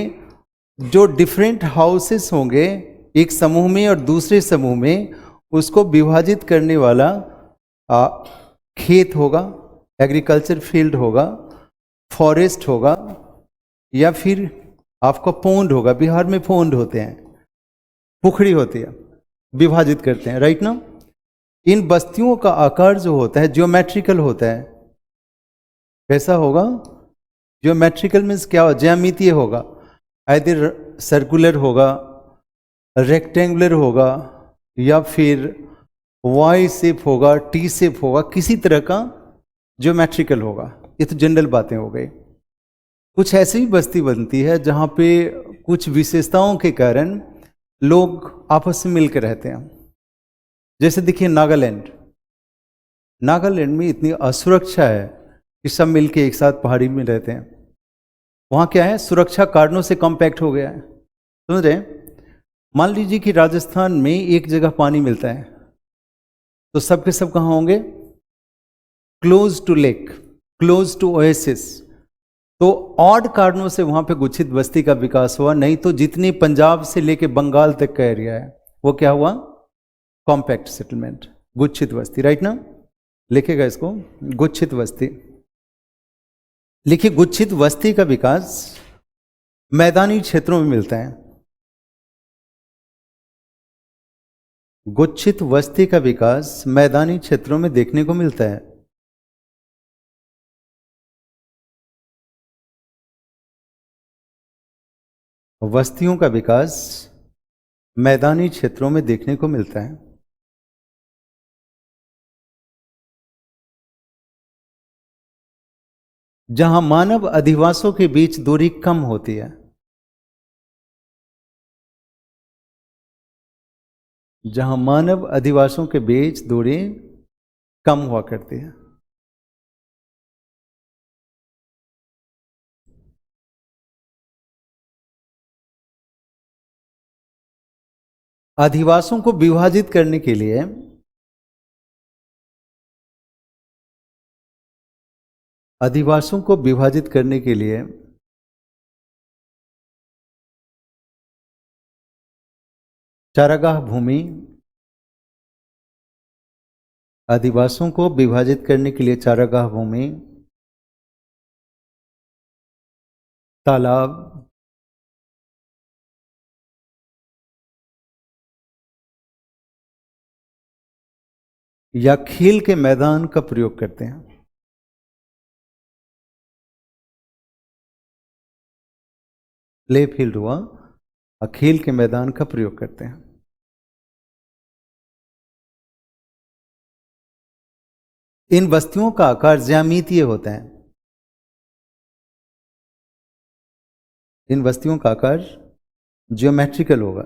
जो डिफरेंट हाउसेस होंगे एक समूह में और दूसरे समूह में, उसको विभाजित करने वाला खेत होगा, एग्रीकल्चर फील्ड होगा, फॉरेस्ट होगा, या फिर आपका पोंड होगा। बिहार में पोंड होते हैं, पुखड़ी होती है, विभाजित करते हैं, राइट ना। इन बस्तियों का आकार जो होता है ज्योमेट्रिकल होता है। कैसा होगा? ज्योमेट्रिकल मीन्स क्या हो? ज्यामितीय होगा, आइदर सर्कुलर होगा, रेक्टेंगुलर होगा, या फिर वाई शेप होगा, टी शेप होगा, किसी तरह का ज्योमेट्रिकल होगा। ये तो जनरल बातें हो गई। कुछ ऐसी भी बस्ती बनती है जहाँ पे कुछ विशेषताओं के कारण लोग आपस में मिलकर रहते हैं। जैसे देखिए नागालैंड, नागालैंड में इतनी असुरक्षा है कि सब मिलके एक साथ पहाड़ी में रहते हैं। वहाँ क्या है? सुरक्षा कारणों से कॉम्पैक्ट हो गया है, समझ रहे हैं। मान लीजिए कि राजस्थान में एक जगह पानी मिलता है, तो सबके सब कहाँ होंगे? Close to lake, close to oasis. तो ऑड कारणों से वहां पे गुच्छित बस्ती का विकास हुआ, नहीं तो जितनी पंजाब से लेके बंगाल तक का एरिया है वो क्या हुआ? कॉम्पैक्ट सेटलमेंट, गुच्छित बस्ती, राइट ना। लिखेगा इसको, गुच्छित बस्ती। लिखिए, गुच्छित बस्ती का विकास मैदानी क्षेत्रों में मिलता है। गुच्छित बस्ती का विकास मैदानी क्षेत्रों में देखने को मिलता है। बस्तियों का विकास मैदानी क्षेत्रों में देखने को मिलता है। जहां मानव अधिवासों के बीच दूरी कम होती है, जहां मानव अधिवासों के बीच दूरी कम हुआ करती है। अधिवासों को विभाजित करने के लिए अधिवासों को विभाजित करने के लिए चारागाह भूमि, अधिवासों को विभाजित करने के लिए चारागाह भूमि, तालाब, या खेल के मैदान का प्रयोग करते हैं। प्ले फील्ड हुआ, और खेल के मैदान का प्रयोग करते हैं। इन बस्तियों का आकार ज्यामितीय होता है। इन बस्तियों का आकार ज्योमेट्रिकल होगा।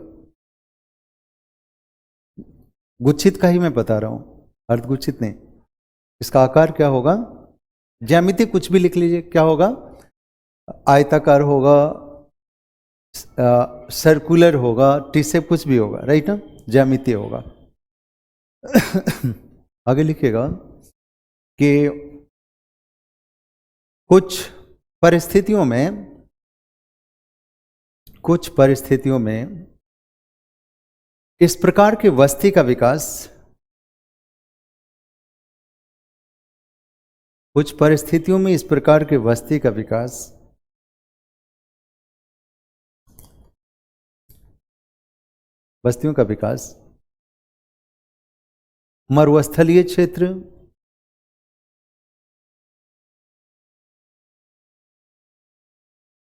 गुच्छित का ही मैं बता रहा हूं, अर्धगुच्छित नहीं। इसका आकार क्या होगा? ज्यामिति, कुछ भी लिख लीजिए, क्या होगा? आयताकार होगा, सर्कुलर होगा, टी शेप, कुछ भी होगा, राइट ना, ज्यामितीय होगा। आगे लिखिएगा कि कुछ परिस्थितियों में इस प्रकार के बस्ती का विकास, कुछ परिस्थितियों में इस प्रकार के बस्ती का विकास बस्तियों का विकास। मरुस्थलीय क्षेत्र,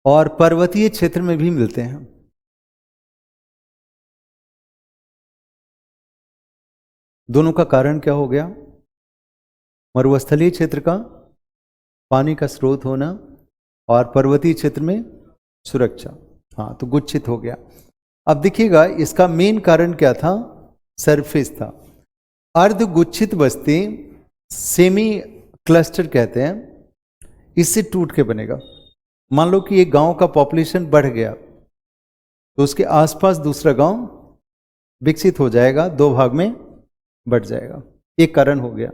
और पर्वतीय क्षेत्र में भी मिलते हैं। दोनों का कारण क्या हो गया? मरुस्थलीय क्षेत्र का पानी का स्रोत होना और पर्वतीय क्षेत्र में सुरक्षा। हाँ, तो गुच्छित हो गया। अब देखिएगा इसका मेन कारण क्या था? सरफेस था। अर्ध गुच्छित बस्ती, सेमी क्लस्टर कहते हैं, इससे टूट के बनेगा। मान लो कि एक गांव का पॉपुलेशन बढ़ गया तो उसके आसपास दूसरा गांव विकसित हो जाएगा, दो भाग में बढ़ जाएगा। एक कारण हो गया।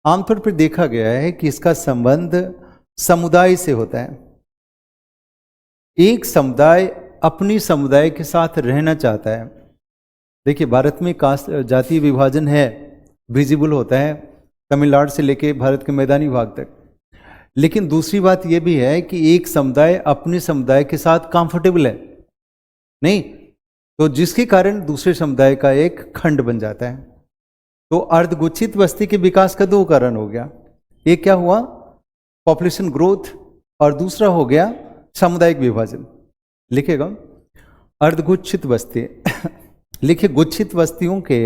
आमतौर पर देखा गया है कि इसका संबंध समुदाय से होता है। एक समुदाय अपनी समुदाय के साथ रहना चाहता है। देखिए भारत में कास्ट जातीय विभाजन है, विजिबल होता है तमिलनाडु से लेके भारत के मैदानी भाग तक। लेकिन दूसरी बात यह भी है कि एक समुदाय अपने समुदाय के साथ कंफर्टेबल है नहीं, तो जिसके कारण दूसरे समुदाय का एक खंड बन जाता है। तो अर्धगुच्छित बस्ती के विकास का दो कारण हो गया। एक क्या हुआ? पॉपुलेशन ग्रोथ, और दूसरा हो गया सामुदायिक विभाजन। लिखेगा अर्धगुच्छित बस्ती लिखिए गुच्छित बस्तियों के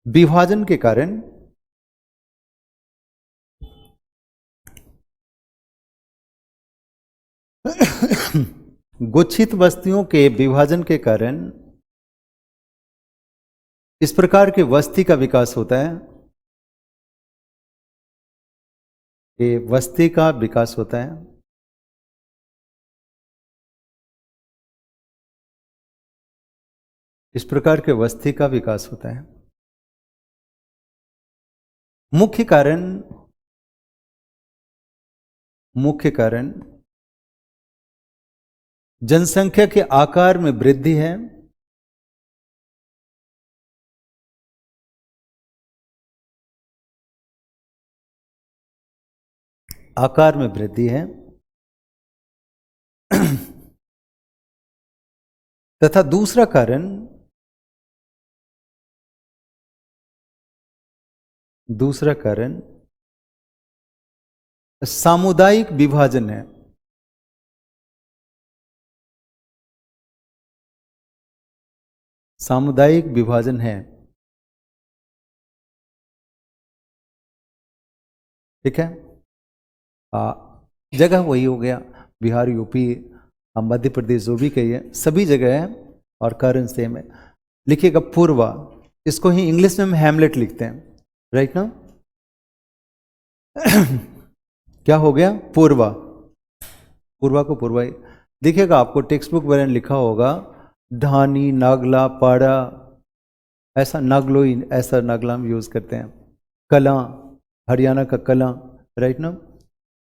विभाजन के कारण गुच्छित बस्तियों के विभाजन के कारण इस प्रकार के बस्ती का विकास होता है। ये बस्ती का विकास होता है। इस प्रकार के बस्ती का विकास होता है। मुख्य कारण जनसंख्या के आकार में वृद्धि है, आकार में वृद्धि है, तथा दूसरा कारण सामुदायिक विभाजन है। सामुदायिक विभाजन है, ठीक है। जगह वही हो गया, बिहार, यूपी, मध्य प्रदेश, जो भी कही है सभी जगह है और कारण सेम है। लिखिएगा पूर्वा, इसको ही इंग्लिश में हम हैमलेट लिखते हैं, राइट ना। क्या हो गया? पूर्वा। पूर्वा को पूर्वा ही देखिएगा, आपको टेक्स्ट बुक वगैरह लिखा होगा ढानी, नागला, पाड़ा, ऐसा नागलोई, ऐसा नागला हम यूज करते हैं। कला, हरियाणा का कला, राइट ना।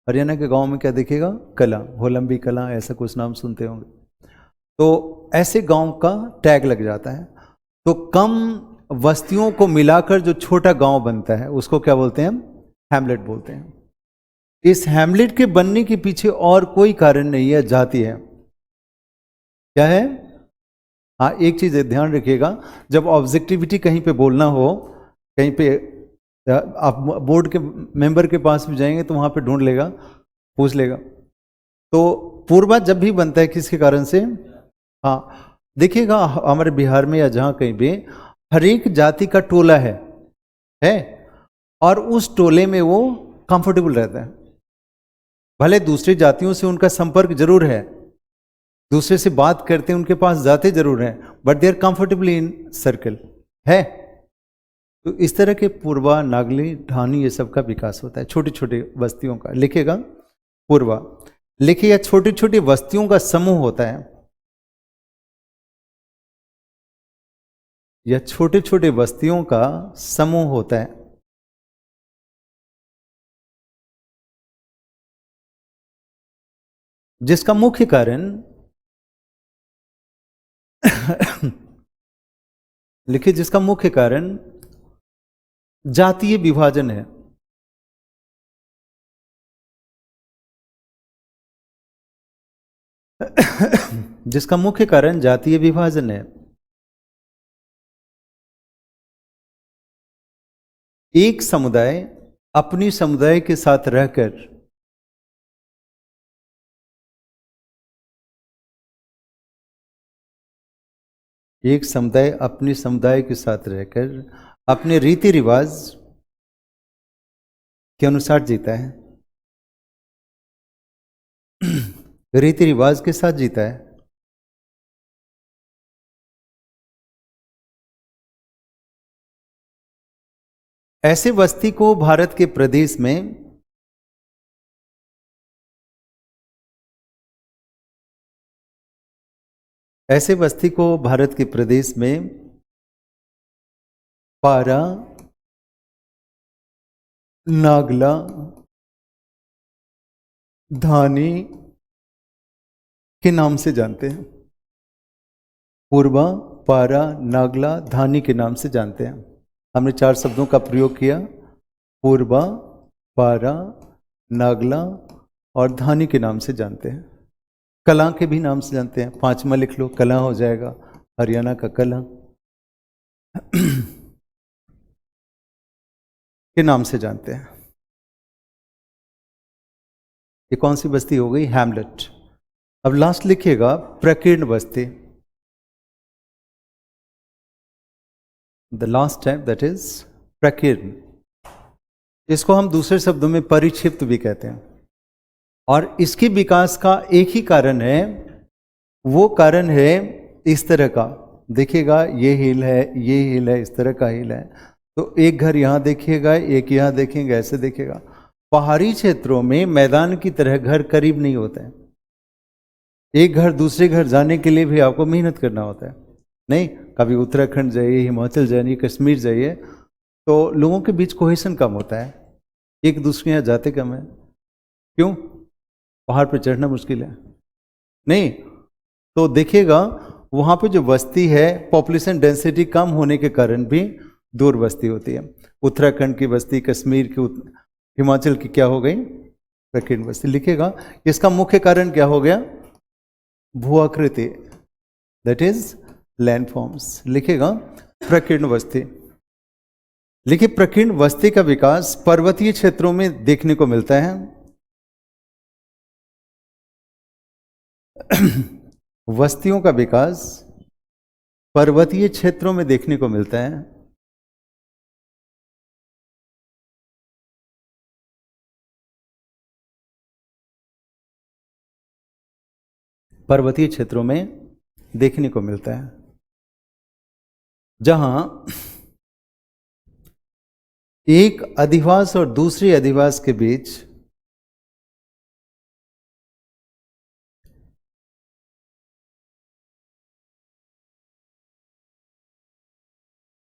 हरियाणा के गांव में क्या देखिएगा? कला, होलंबी कला, ऐसा कुछ नाम सुनते होंगे। तो ऐसे गांव का टैग लग जाता है। तो कम बस्तियों को मिलाकर जो छोटा गांव बनता है उसको क्या बोलते हैं? हैमलेट बोलते हैं। इस हैमलेट के बनने के पीछे और कोई कारण नहीं है, जाति है। क्या है? हाँ, एक चीज ध्यान रखिएगा, जब ऑब्जेक्टिविटी कहीं पे बोलना हो, कहीं पे आप बोर्ड के मेंबर के पास भी जाएंगे तो वहां पे ढूंढ लेगा, पूछ लेगा। तो पूर्वा जब भी बनता है किसके कारण से? हाँ, देखिएगा हमारे बिहार में या जहां कहीं भी हर एक जाति का टोला है, और उस टोले में वो कंफर्टेबल रहता है। भले दूसरी जातियों से उनका संपर्क जरूर है, दूसरे से बात करते हैं, उनके पास जाते जरूर हैं, but they are comfortable in circle है। तो इस तरह के पूर्वा, नागली, ढानी, ये सब का विकास होता है, छोटी छोटी बस्तियों का। लिखेगा पूर्वा। लिखिए छोटी छोटी बस्तियों का समूह होता है, यह छोटे छोटे बस्तियों का समूह होता है। जिसका मुख्य कारण लिखिए, जिसका मुख्य कारण जातीय विभाजन है। जिसका मुख्य कारण जातीय विभाजन है। एक समुदाय अपनी समुदाय के साथ रहकर एक समुदाय अपने समुदाय के साथ रहकर अपने रीति रिवाज के अनुसार जीता है, रीति रिवाज के साथ जीता है। ऐसे बस्ती को भारत के प्रदेश में ऐसे बस्ती को भारत के प्रदेश में पारा, नागला, धानी के नाम से जानते हैं। पूर्वा, पारा, नागला, धानी के नाम से जानते हैं। हमने 4 शब्दों का प्रयोग किया, पूर्वा, पारा, नागला और धानी के नाम से जानते हैं। कला के भी नाम से जानते हैं, 5वां लिख लो, कला हो जाएगा, हरियाणा का कला के नाम से जानते हैं। ये कौन सी बस्ती हो गई? हैमलेट। अब लास्ट लिखिएगा प्रकीर्ण बस्ती, the last type that is प्रकीर्ण। इसको हम दूसरे शब्दों में परिक्षिप्त भी कहते हैं। और इसके विकास का एक ही कारण है, वो कारण है इस तरह का, देखिएगा ये हिल है, ये हिल है, इस तरह का हिल है। तो एक घर यहाँ देखिएगा, एक यहाँ देखेंगे, ऐसे देखिएगा। पहाड़ी क्षेत्रों में मैदान की तरह घर करीब नहीं होते हैं। एक घर दूसरे घर जाने के लिए भी आपको मेहनत करना होता है। नहीं, कभी उत्तराखंड जाइए, हिमाचल जाइए, कश्मीर जाइए, तो लोगों के बीच कोहेशन कम होता है, एक दूसरे यहाँ जाते कम है। क्यों? पहाड़ पर चढ़ना मुश्किल है। नहीं, तो देखिएगा वहाँ पे जो बस्ती है, पॉपुलेशन डेंसिटी कम होने के कारण भी दूर बस्ती होती है। उत्तराखंड की बस्ती, कश्मीर की, हिमाचल की क्या हो गई? प्रकीर्ण बस्ती। लिखेगा इसका मुख्य कारण क्या हो गया? भूआकृति, दैट इज लैंडफॉर्म्स। लिखेगा प्रकीर्ण बस्ती। लिखिए प्रकीर्ण बस्ती का विकास पर्वतीय क्षेत्रों में देखने को मिलता है। बस्तियों का विकास पर्वतीय क्षेत्रों में देखने को मिलता है। पर्वतीय क्षेत्रों में देखने को मिलता है, जहां एक अधिवास और दूसरे अधिवास के बीच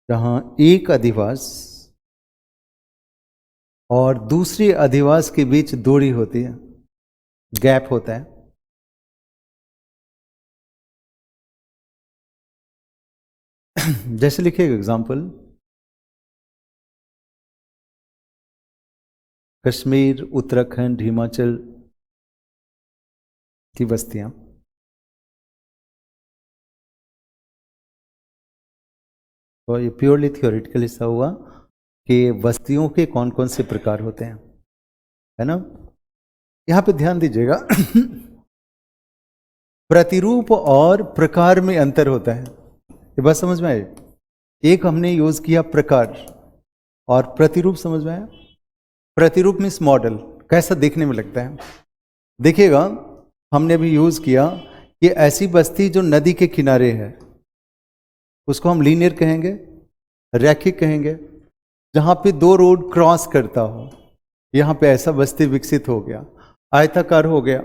जहां एक अधिवास और दूसरे अधिवास के बीच दूरी होती है, गैप होता है। जैसे लिखिएगा एग्जाम्पल, कश्मीर, उत्तराखंड, हिमाचल की बस्तियां। तो ये प्योरली थियोरेटिकल हिस्सा हुआ कि बस्तियों के कौन कौन से प्रकार होते हैं, है ना। यहां पे ध्यान दीजिएगा प्रतिरूप और प्रकार में अंतर होता है। ये बात समझ में आई? एक हमने यूज किया प्रकार, और प्रतिरूप समझ में आया? प्रतिरूप मीन्स मॉडल, कैसा देखने में लगता है। देखिएगा हमने भी यूज किया कि ऐसी बस्ती जो नदी के किनारे है, उसको हम लीनियर कहेंगे, रैखिक कहेंगे, जहां पे 2 रोड क्रॉस करता हो। यहां पे ऐसा बस्ती विकसित हो गया। आयताकार हो गया।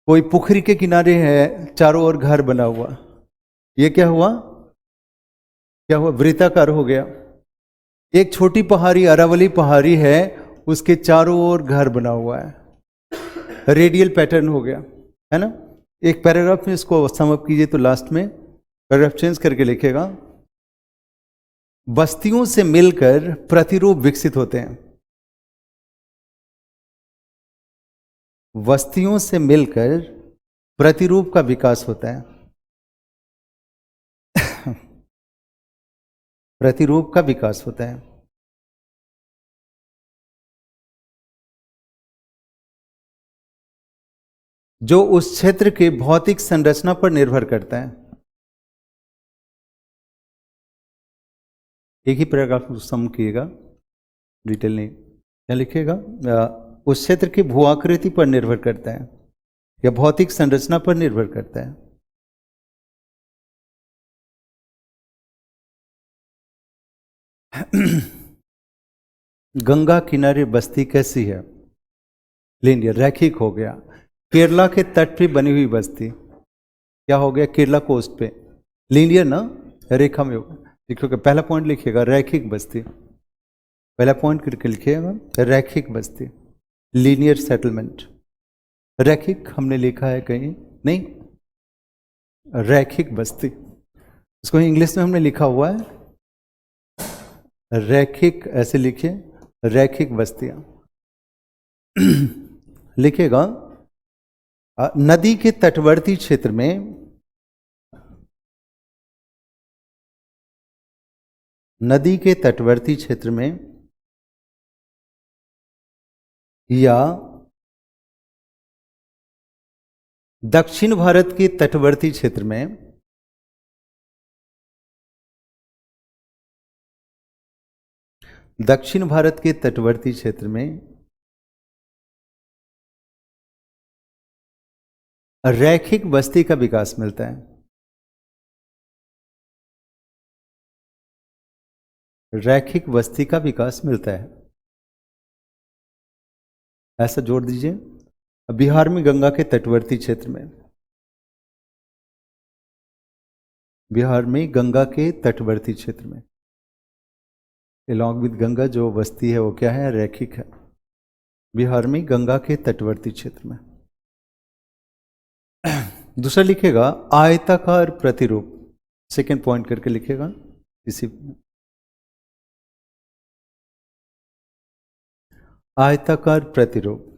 कोई पुखरी के किनारे है, चारों ओर घर बना हुआ, ये क्या हुआ? क्या हुआ? वृत्ताकार हो गया। एक छोटी पहाड़ी, अरावली पहाड़ी है, उसके चारों ओर घर बना हुआ है, रेडियल पैटर्न हो गया, है ना। एक पैराग्राफ में इसको सम अप कीजिए तो लास्ट में पैराग्राफ चेंज करके लिखेगा, बस्तियों से मिलकर प्रतिरूप विकसित होते हैं। बस्तियों से मिलकर प्रतिरूप का विकास होता है। प्रतिरूप का विकास होता है। जो उस क्षेत्र के भौतिक संरचना पर निर्भर करता है। एक ही पैराग्राफ को सम किएगा, डिटेल नहीं। क्या लिखिएगा? उस क्षेत्र की भू आकृति पर निर्भर करता है या भौतिक संरचना पर निर्भर करता है। गंगा किनारे बस्ती कैसी है? लीनियर, रैखिक हो गया। केरला के तट पे बनी हुई बस्ती क्या हो गया? केरला कोस्ट पे लीनियर ना, रेखा में होगा। देखिएगा, पहला पॉइंट लिखिएगा रैखिक बस्ती, पहला पॉइंट करके लिखिएगा रैखिक बस्ती, लीनियर सेटलमेंट। रैखिक हमने लिखा है कहीं नहीं, रैखिक बस्ती, इसको इंग्लिश में हमने लिखा हुआ है रैखिक, ऐसे लिखिए रैखिक बस्तियां। लिखिएगा नदी के तटवर्ती क्षेत्र में नदी के तटवर्ती क्षेत्र में या दक्षिण भारत के तटवर्ती क्षेत्र में दक्षिण भारत के तटवर्ती क्षेत्र में रैखिक बस्ती का विकास मिलता है। रैखिक बस्ती का विकास मिलता है, ऐसा जोड़ दीजिए। बिहार में गंगा के तटवर्ती क्षेत्र में, बिहार में गंगा के तटवर्ती क्षेत्र में अलॉन्ग विद गंगा जो बस्ती है वो क्या है? रैखिक है। बिहार में गंगा के तटवर्ती क्षेत्र में। दूसरा लिखेगा आयताकार प्रतिरूप, सेकेंड पॉइंट करके लिखेगा इसी। आयताकार प्रतिरूप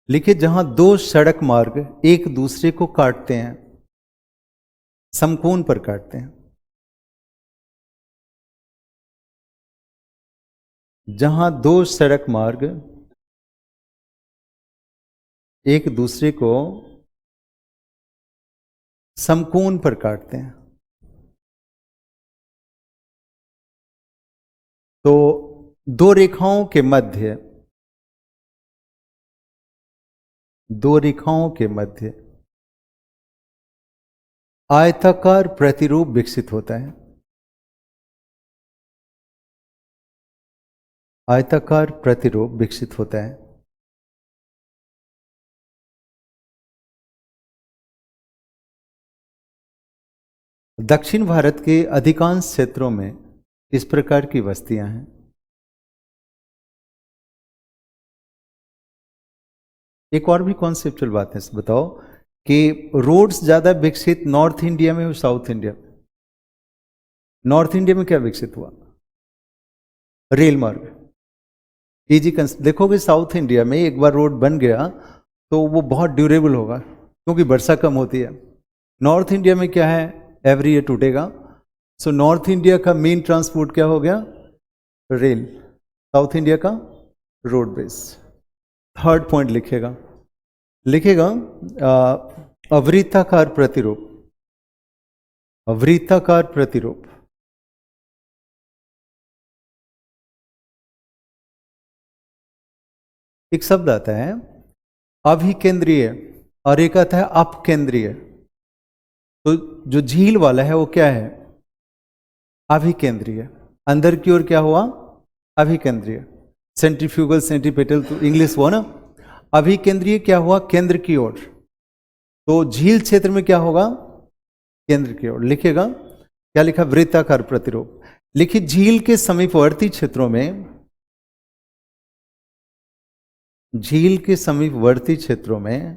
लिखिए जहां दो सड़क मार्ग एक दूसरे को काटते हैं, समकोण पर काटते हैं। जहां दो सड़क मार्ग एक दूसरे को समकोण पर काटते हैं, तो दो रेखाओं के मध्य, दो रेखाओं के मध्य आयताकार प्रतिरूप विकसित होता है। आयताकार प्रतिरूप विकसित होता है। दक्षिण भारत के अधिकांश क्षेत्रों में इस प्रकार की बस्तियां हैं। एक और भी कॉन्सेप्चुअल बात है, बताओ कि रोड्स ज्यादा विकसित नॉर्थ इंडिया में और साउथ इंडिया में? नॉर्थ इंडिया में क्या विकसित हुआ? रेल मार्ग, इजी देखोगे साउथ इंडिया में एक बार रोड बन गया तो वो बहुत ड्यूरेबल होगा क्योंकि वर्षा कम होती है। नॉर्थ इंडिया में क्या है? एवरी ईयर टूटेगा। सो नॉर्थ इंडिया का मेन ट्रांसपोर्ट क्या हो गया? रेल। साउथ इंडिया का रोड बेस। थर्ड पॉइंट लिखेगा, लिखेगा अवृत्ताकार प्रतिरूप। अवृत्ताकार प्रतिरूप एक शब्द आता है अभिकेंद्रीय और एक आता है अपकेंद्रीय। तो जो झील वाला है वो क्या है? अभिकेंद्रीय। अंदर की ओर क्या हुआ? अभिकेंद्रीय। सेंट्रीफ्यूगल सेंट्रीपेटल तो इंग्लिश हुआ ना। अभिकेंद्रीय क्या हुआ? केंद्र की ओर। तो झील क्षेत्र में क्या होगा? केंद्र की ओर। लिखेगा क्या लिखा? वृत्ताकार प्रतिरूप। लिखिए झील के समीपवर्ती क्षेत्रों में, झील के समीपवर्ती क्षेत्रों में,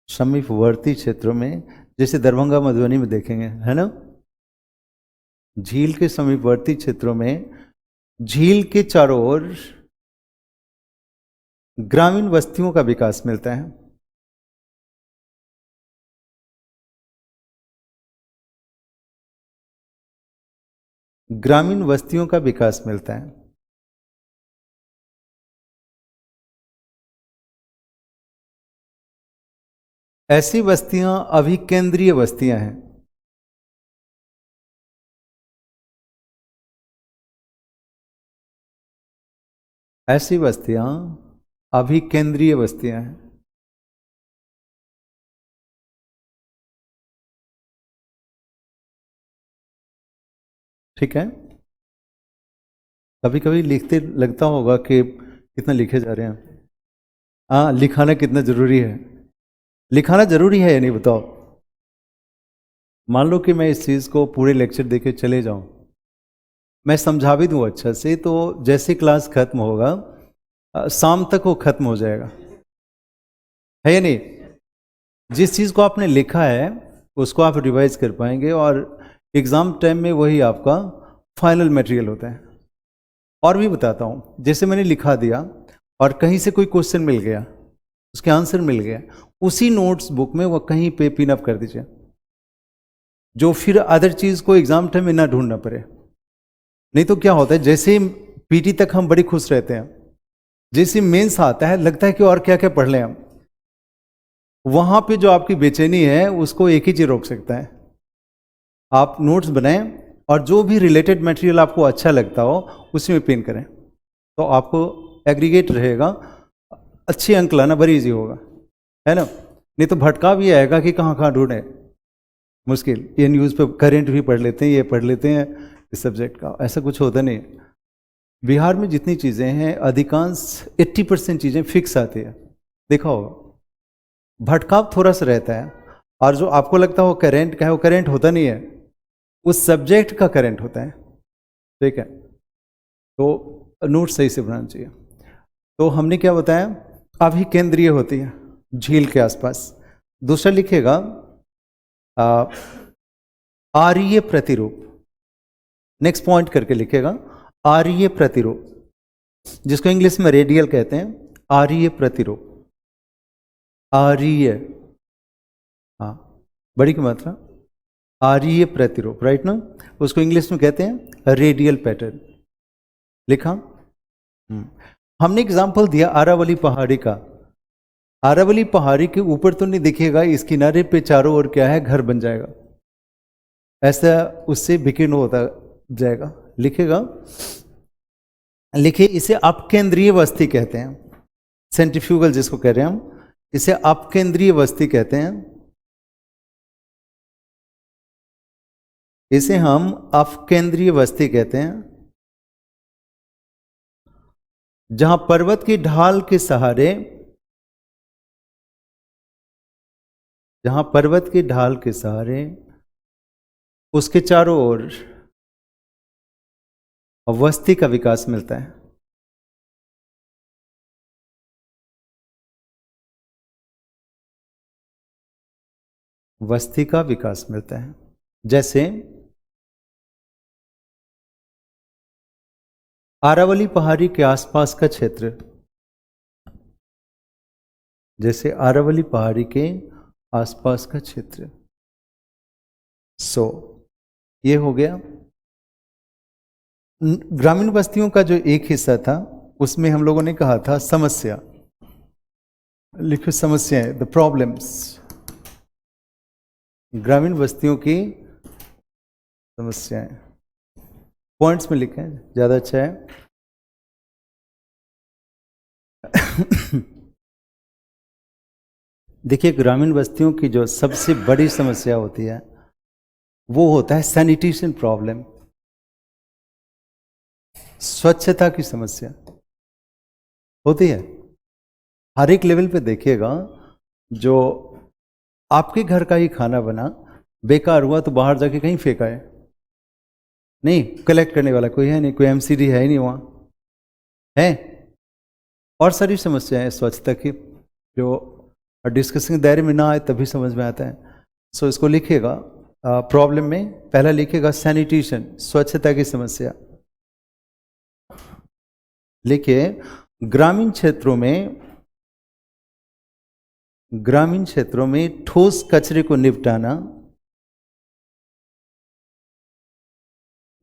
समीपवर्ती क्षेत्रों में जैसे दरभंगा मधुबनी में देखेंगे, है ना, झील के समीपवर्ती क्षेत्रों में झील के चारों ओर ग्रामीण बस्तियों का विकास मिलता है। ग्रामीण बस्तियों का विकास मिलता है। ऐसी बस्तियां अभिकेंद्रीय बस्तियां हैं। ऐसी बस्तियां अभिकेंद्रीय बस्तियां हैं। ठीक है, कभी कभी लिखते लगता होगा कि कितना लिखे जा रहे हैं। हाँ, लिखाना कितना जरूरी है। लिखाना जरूरी है या नहीं बताओ। मान लो कि मैं इस चीज को पूरे लेक्चर देके चले जाऊं, मैं समझा भी दूं अच्छा से, तो जैसे क्लास खत्म होगा शाम तक वो खत्म हो जाएगा, है या नहीं। जिस चीज को आपने लिखा है उसको आप रिवाइज कर पाएंगे, और एग्जाम टाइम में वही आपका फाइनल मटेरियल होता है। और भी बताता हूँ, जैसे मैंने लिखा दिया और कहीं से कोई क्वेश्चन मिल गया, उसके आंसर मिल गया, उसी नोट्स बुक में वो कहीं पे पिन अप कर दीजिए, जो फिर अदर चीज को एग्जाम टाइम में ना ढूंढना पड़े। नहीं तो क्या होता है, जैसे पीटी तक हम बड़ी खुश रहते हैं, जैसे मेंस आता है लगता है कि और क्या क्या पढ़ लें हम। वहां पे जो आपकी बेचैनी है उसको एक ही चीज रोक सकता है, आप नोट्स बनाएं और जो भी रिलेटेड मटेरियल आपको अच्छा लगता हो उसी में पिन करें, तो आपको एग्रीगेट रहेगा, अच्छे अंक लाना बड़ी इजी होगा, है ना। नहीं तो भटका भी आएगा कि कहाँ कहाँ ढूंढे, मुश्किल। ये न्यूज़ पे करंट भी पढ़ लेते हैं, ये पढ़ लेते हैं इस सब्जेक्ट का, ऐसा कुछ होता नहीं। बिहार में जितनी चीज़ें हैं अधिकांश 80% चीज़ें फिक्स आती है, देखा होगा। भटकाव थोड़ा सा रहता है, और जो आपको लगता हो करेंट का है वो करेंट होता नहीं है, उस सब्जेक्ट का करेंट होता है। ठीक है, तो नोट सही से बनाना चाहिए। तो हमने क्या बताया, अभिकेंद्रीय होती है झील के आसपास। दूसरा लिखेगा आर्य प्रतिरूप, नेक्स्ट पॉइंट करके लिखेगा आर्य प्रतिरूप, जिसको इंग्लिश में रेडियल कहते हैं। आर्य प्रतिरूप, आर्य, हाँ बड़ी की मात्रा, आर्य प्रतिरूप, राइट ना। उसको इंग्लिश में कहते हैं रेडियल पैटर्न। लिखा। हमने एग्जाम्पल दिया आरावली पहाड़ी का। आरावली पहाड़ी के ऊपर तो नहीं दिखेगा, इस किनारे पे चारों ओर क्या है, घर बन जाएगा, ऐसा उससे विकीर्ण होता जाएगा। लिखेगा, लिखिए इसे अपकेंद्रीय बस्ती कहते हैं, सेंट्रीफ्यूगल जिसको कह रहे हैं हम, इसे अपकेंद्रीय बस्ती कहते हैं। इसे हम अपकेंद्रीय बस्ती कहते हैं, जहां पर्वत की ढाल के सहारे, जहां पर्वत की ढाल के सहारे उसके चारों ओर बस्ती का विकास मिलता है। बस्ती का विकास मिलता है, जैसे आरावली पहाड़ी के आसपास का क्षेत्र, जैसे आरावली पहाड़ी के आसपास का क्षेत्र। ये हो गया। ग्रामीण बस्तियों का जो एक हिस्सा था उसमें हम लोगों ने कहा था समस्या। लिखो समस्याएं, द प्रॉब्लम्स, ग्रामीण बस्तियों की समस्याएं। पॉइंट्स में लिखें, ज्यादा अच्छा है। देखिए, ग्रामीण बस्तियों की जो सबसे बड़ी समस्या होती है वो होता है सैनिटेशन प्रॉब्लम, स्वच्छता की समस्या होती है। हर एक लेवल पे देखिएगा, जो आपके घर का ही खाना बना बेकार हुआ तो बाहर जाके कहीं फेंका है, नहीं कलेक्ट करने वाला कोई है नहीं, कोई एमसीडी है ही नहीं वहाँ, है। और सारी समस्याएं स्वच्छता की जो डिस्कशन के दायरे में ना आए तभी समझ में आता है। सो इसको लिखिएगा प्रॉब्लम में, पहला लिखिएगा सैनिटेशन, स्वच्छता की समस्या। लिखिए ग्रामीण क्षेत्रों में ठोस कचरे को निपटाना,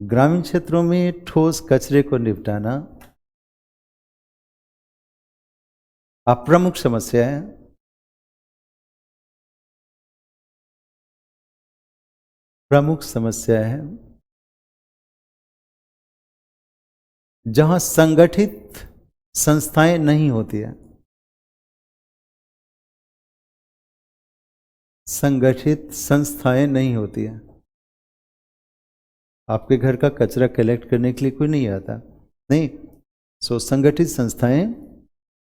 ग्रामीण क्षेत्रों में ठोस कचरे को निपटाना प्रमुख समस्या है। प्रमुख समस्या है जहां संगठित संस्थाएं नहीं होती है। संगठित संस्थाएं नहीं होती है। आपके घर का कचरा कलेक्ट करने के लिए कोई नहीं आता, नहीं। सो संगठित संस्थाएं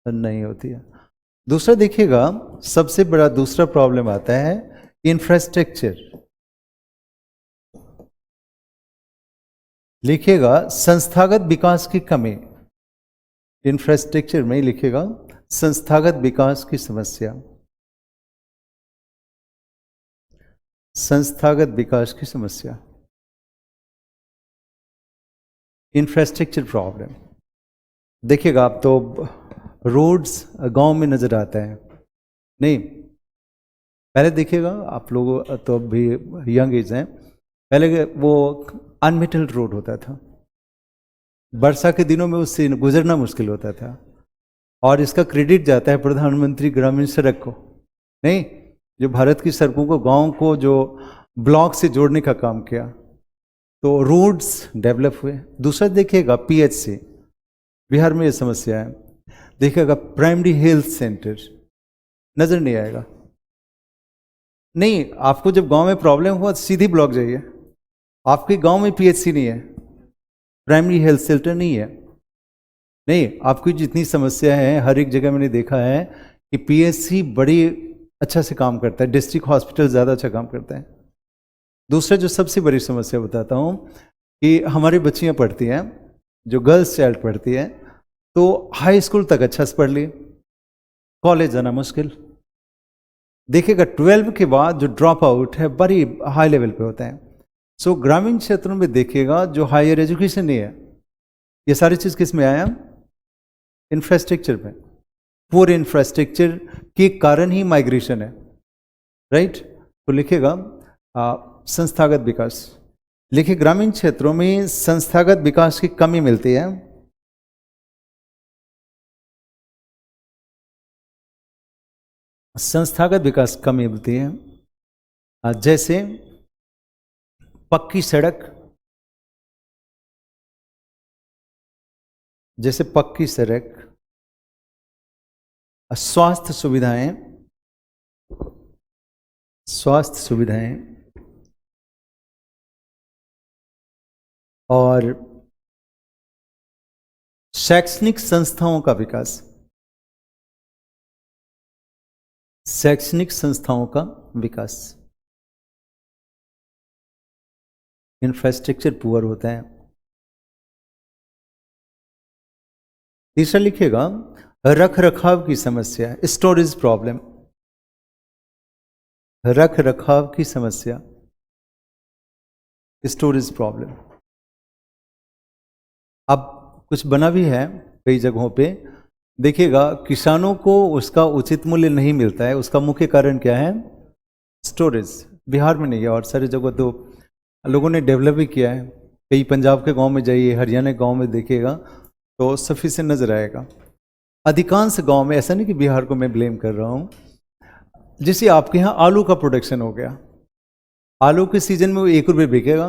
नहीं होती है। दूसरा देखिएगा, सबसे बड़ा दूसरा प्रॉब्लम आता है इंफ्रास्ट्रक्चर। लिखिएगा संस्थागत विकास की कमी। इंफ्रास्ट्रक्चर में लिखिएगा संस्थागत विकास की समस्या। संस्थागत विकास की समस्या, इंफ्रास्ट्रक्चर प्रॉब्लम। देखिएगा आप तो रोड्स गांव में नजर आता है, नहीं। पहले देखिएगा, आप लोग तो अभी यंग एज हैं, पहले वो अनमेटल्ड रोड होता था। वर्षा के दिनों में उससे गुजरना मुश्किल होता था, और इसका क्रेडिट जाता है प्रधानमंत्री ग्रामीण सड़क को, नहीं, जो भारत की सड़कों को, गांव को जो ब्लॉक से जोड़ने का काम किया, तो रोड्स डेवलप हुए। दूसरा देखिएगा पीएचसी, बिहार में ये समस्या है। देखिएगा प्राइमरी हेल्थ सेंटर नजर नहीं आएगा, नहीं। आपको जब गांव में प्रॉब्लम हुआ तो सीधी ब्लॉक जाइए, आपके गांव में पीएचसी नहीं है, प्राइमरी हेल्थ सेंटर नहीं है, नहीं। आपकी जितनी समस्या है, हर एक जगह मैंने देखा है कि पीएचसी बड़ी अच्छा से काम करता है, डिस्ट्रिक्ट हॉस्पिटल ज़्यादा अच्छा काम करता है। दूसरा जो सबसे बड़ी समस्या बताता हूँ कि हमारी बच्चियाँ पढ़ती हैं, जो गर्ल्स चाइल्ड पढ़ती है, तो हाई स्कूल तक अच्छा से पढ़ ली, कॉलेज जाना मुश्किल। देखिएगा 12 के बाद जो ड्रॉप आउट है बड़ी हाई लेवल पे होता है। सो ग्रामीण क्षेत्रों में देखिएगा जो हायर एजुकेशन नहीं है, ये सारी चीज़ किस में आया? इंफ्रास्ट्रक्चर में। पुअर इंफ्रास्ट्रक्चर के कारण ही माइग्रेशन है, राइट। तो लिखिएगा संस्थागत विकास। लिखिए ग्रामीण क्षेत्रों में संस्थागत विकास की कमी मिलती है। संस्थागत विकास कमी मिलती है, जैसे पक्की सड़क, जैसे पक्की सड़क, स्वास्थ्य सुविधाएं, स्वास्थ्य सुविधाएं, और शैक्षणिक संस्थाओं का विकास। शैक्षणिक संस्थाओं का विकास, इंफ्रास्ट्रक्चर पुअर होता है। तीसरा लिखिएगा रख रखाव की समस्या, स्टोरेज प्रॉब्लम। रख रखाव की समस्या, स्टोरेज प्रॉब्लम। अब कुछ बना भी है कई जगहों पे, देखिएगा किसानों को उसका उचित मूल्य नहीं मिलता है। उसका मुख्य कारण क्या है? स्टोरेज। बिहार में नहीं है, और सारी जगह तो लोगों ने डेवलप भी किया है। कई पंजाब के गांव में जाइए, हरियाणा के गांव में देखिएगा तो सफिशिएंट नजर आएगा। अधिकांश गांव में, ऐसा नहीं कि बिहार को मैं ब्लेम कर रहा हूं, जैसे आपके यहाँ आलू का प्रोडक्शन हो गया, आलू के सीजन में वो 1 रुपये बिकेगा,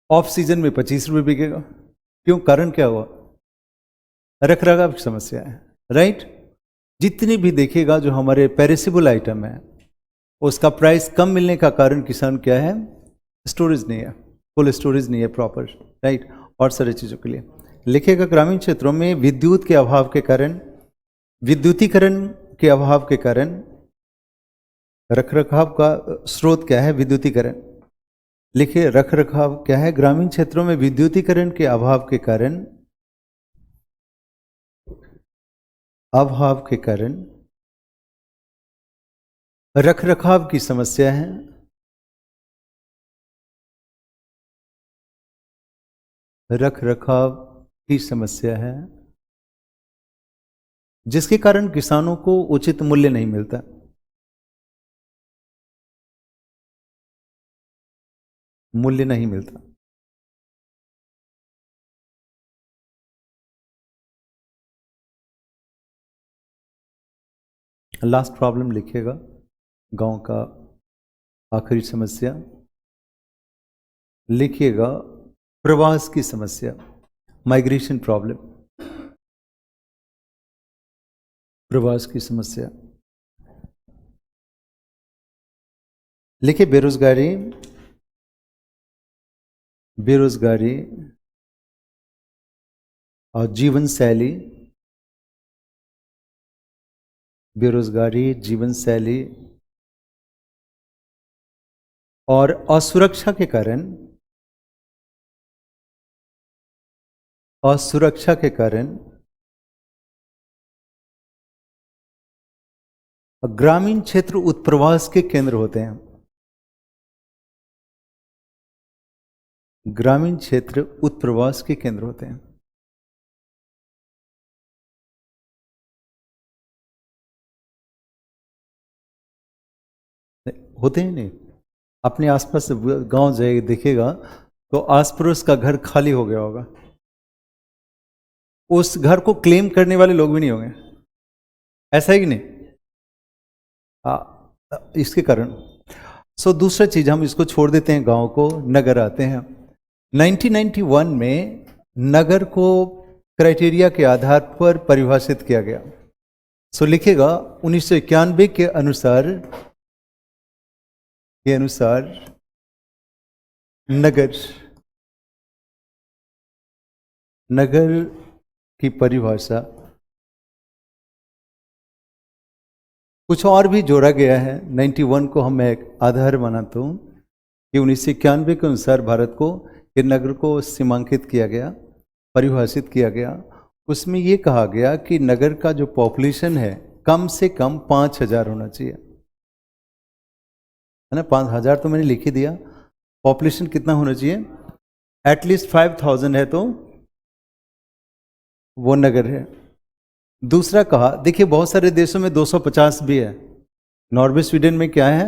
ऑफ सीजन में 25 रुपये बिकेगा। क्यों? कारण क्या हुआ? रख रखाव की समस्या है, राइट। जितनी भी देखिएगा जो हमारे पेरिसेबल आइटम है, उसका प्राइस कम मिलने का कारण किसान क्या है? स्टोरेज नहीं है, कोल्ड स्टोरेज नहीं है प्रॉपर, राइट। और सारी चीज़ों के लिए लिखिएगा ग्रामीण क्षेत्रों में विद्युत के अभाव के कारण, विद्युतीकरण के अभाव के कारण, रख रखाव का स्रोत क्या है? विद्युतीकरण। लिखिए रख रखाव क्या है? ग्रामीण क्षेत्रों में विद्युतीकरण के अभाव के कारण, अभाव के कारण रख रखाव की समस्या है। रख रखाव की समस्या है जिसके कारण किसानों को उचित मूल्य नहीं मिलता। मूल्य नहीं मिलता। लास्ट प्रॉब्लम लिखिएगा, गांव का आखिरी समस्या, लिखिएगा प्रवास की समस्या, माइग्रेशन प्रॉब्लम, प्रवास की समस्या। लिखिए बेरोजगारी, बेरोजगारी और जीवन शैली, बेरोजगारी, जीवन शैली और असुरक्षा के कारण, असुरक्षा के कारण ग्रामीण क्षेत्र उत्प्रवास के केंद्र होते हैं। ग्रामीण क्षेत्र उत्प्रवास के केंद्र होते हैं। होते हैं नहीं, अपने आसपास गांव जाए देखेगा तो आस पड़ोस का घर खाली हो गया होगा, उस घर को क्लेम करने वाले लोग भी नहीं होंगे, ऐसा है कि नहीं? इसके कारण दूसरा चीज हम इसको छोड़ देते हैं, गांव को, नगर आते हैं। 1991 में नगर को क्राइटेरिया के आधार पर परिभाषित किया गया। लिखिएगा 1991 के अनुसार नगर, नगर की परिभाषा कुछ और भी जोड़ा गया है। 91 को हम एक आधार मानता हूं कि 1991 के अनुसार भारत को ये नगर को सीमांकित किया गया, परिभाषित किया गया। उसमें ये कहा गया कि नगर का जो पॉपुलेशन है कम से कम 5000 होना चाहिए, है ना। 5000 तो मैंने लिख ही दिया। पॉपुलेशन कितना होना चाहिए? एटलीस्ट 5000 है तो वो नगर है। दूसरा कहा, देखिए बहुत सारे देशों में 250 भी है, नॉर्वे स्वीडन में क्या है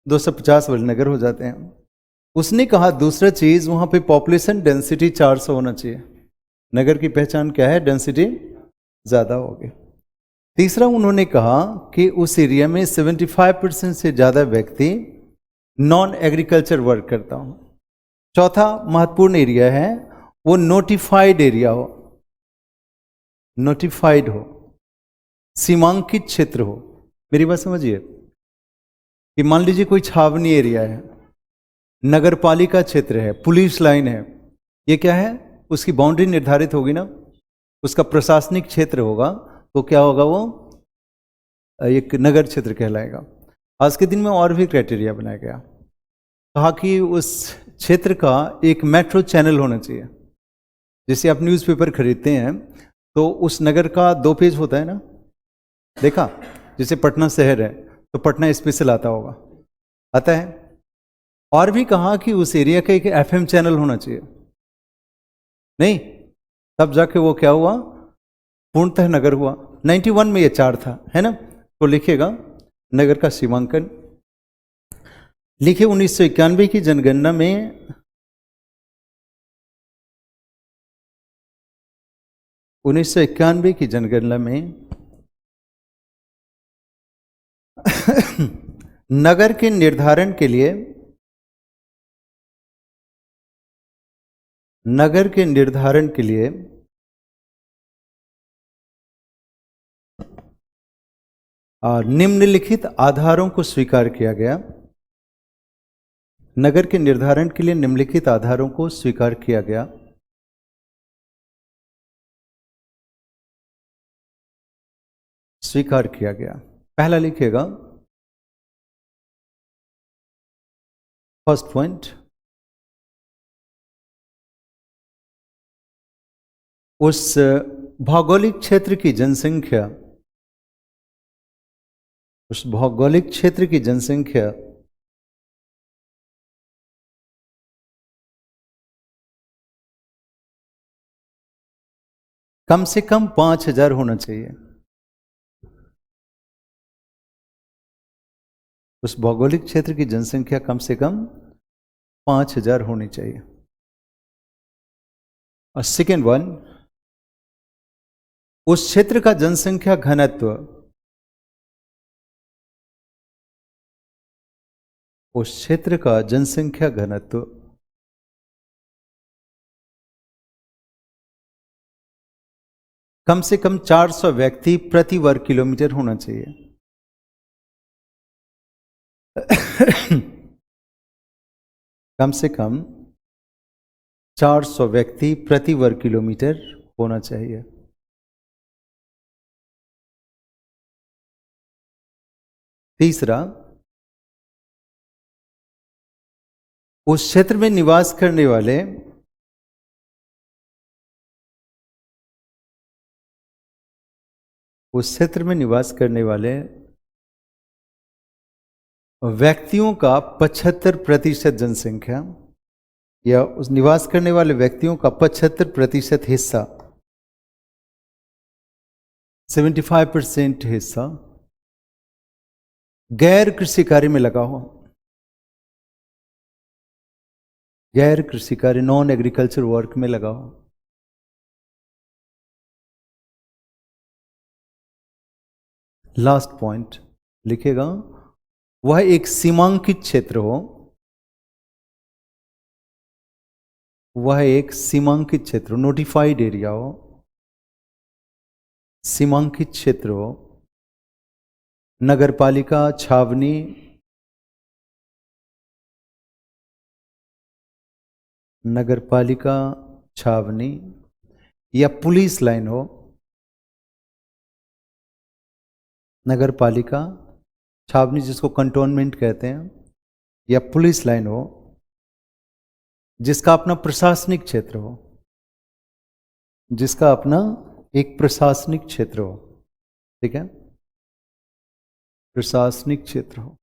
250 वाले नगर हो जाते हैं। उसने कहा दूसरा चीज, वहां पे पॉपुलेशन डेंसिटी 400 होना चाहिए। नगर की पहचान क्या है? डेंसिटी ज्यादा होगी। तीसरा उन्होंने कहा कि उस एरिया में 75% से ज्यादा व्यक्ति नॉन एग्रीकल्चर वर्क करता हो। चौथा महत्वपूर्ण एरिया है वो नोटिफाइड एरिया हो, नोटिफाइड हो, सीमांकित क्षेत्र हो। मेरी बात समझिए कि मान लीजिए कोई छावनी एरिया है, नगर पालिका क्षेत्र है, पुलिस लाइन है, ये क्या है? उसकी बाउंड्री निर्धारित होगी ना, उसका प्रशासनिक क्षेत्र होगा, तो क्या होगा? वो एक नगर क्षेत्र कहलाएगा। आज के दिन में और भी क्राइटेरिया बनाया गया, कहा कि उस क्षेत्र का एक मेट्रो चैनल होना चाहिए। जैसे आप न्यूज़पेपर खरीदते हैं तो उस नगर का 2 पेज होता है ना, देखा? जैसे पटना शहर है तो पटना स्पेशल आता होगा, आता है। और भी कहा कि उस एरिया का एक FM चैनल होना चाहिए। नहीं, तब जाके वो क्या हुआ? पूर्णतः नगर हुआ। 91 में ये 4 था, है ना। तो लिखिएगा नगर का सीमांकन। लिखिए 1991 की जनगणना में 1991 की जनगणना में नगर के निर्धारण के लिए, नगर के निर्धारण के लिए निम्नलिखित आधारों को स्वीकार किया गया। नगर के निर्धारण के लिए निम्नलिखित आधारों को स्वीकार किया गया। स्वीकार किया गया। पहला लिखिएगा, फर्स्ट पॉइंट, उस भौगोलिक क्षेत्र की जनसंख्या, उस भौगोलिक क्षेत्र की जनसंख्या कम से कम 5000 होना चाहिए। उस भौगोलिक क्षेत्र की जनसंख्या कम से कम 5000 होनी चाहिए। और सेकेंड वन, उस क्षेत्र का जनसंख्या घनत्व, उस क्षेत्र का जनसंख्या घनत्व कम से कम 400 व्यक्ति प्रति वर्ग किलोमीटर होना चाहिए। कम से कम 400 व्यक्ति प्रति वर्ग किलोमीटर होना चाहिए। तीसरा, उस क्षेत्र में निवास करने वाले व्यक्तियों का 75% जनसंख्या या उस निवास करने वाले व्यक्तियों का 75% हिस्सा, 75% हिस्सा गैर कृषि कार्य में लगा हो। गैर कृषि कार्य, नॉन एग्रीकल्चर वर्क में लगा हो। लास्ट पॉइंट लिखेगा, वह एक सीमांकित क्षेत्र हो। वह एक सीमांकित क्षेत्र, नोटिफाइड एरिया हो, सीमांकित क्षेत्र हो। नगरपालिका, छावनी, नगरपालिका, छावनी या पुलिस लाइन हो। नगरपालिका, छावनी जिसको कंटोनमेंट कहते हैं, या पुलिस लाइन हो, जिसका अपना प्रशासनिक क्षेत्र हो, जिसका अपना एक प्रशासनिक क्षेत्र हो। ठीक है, प्रशासनिक क्षेत्र हो।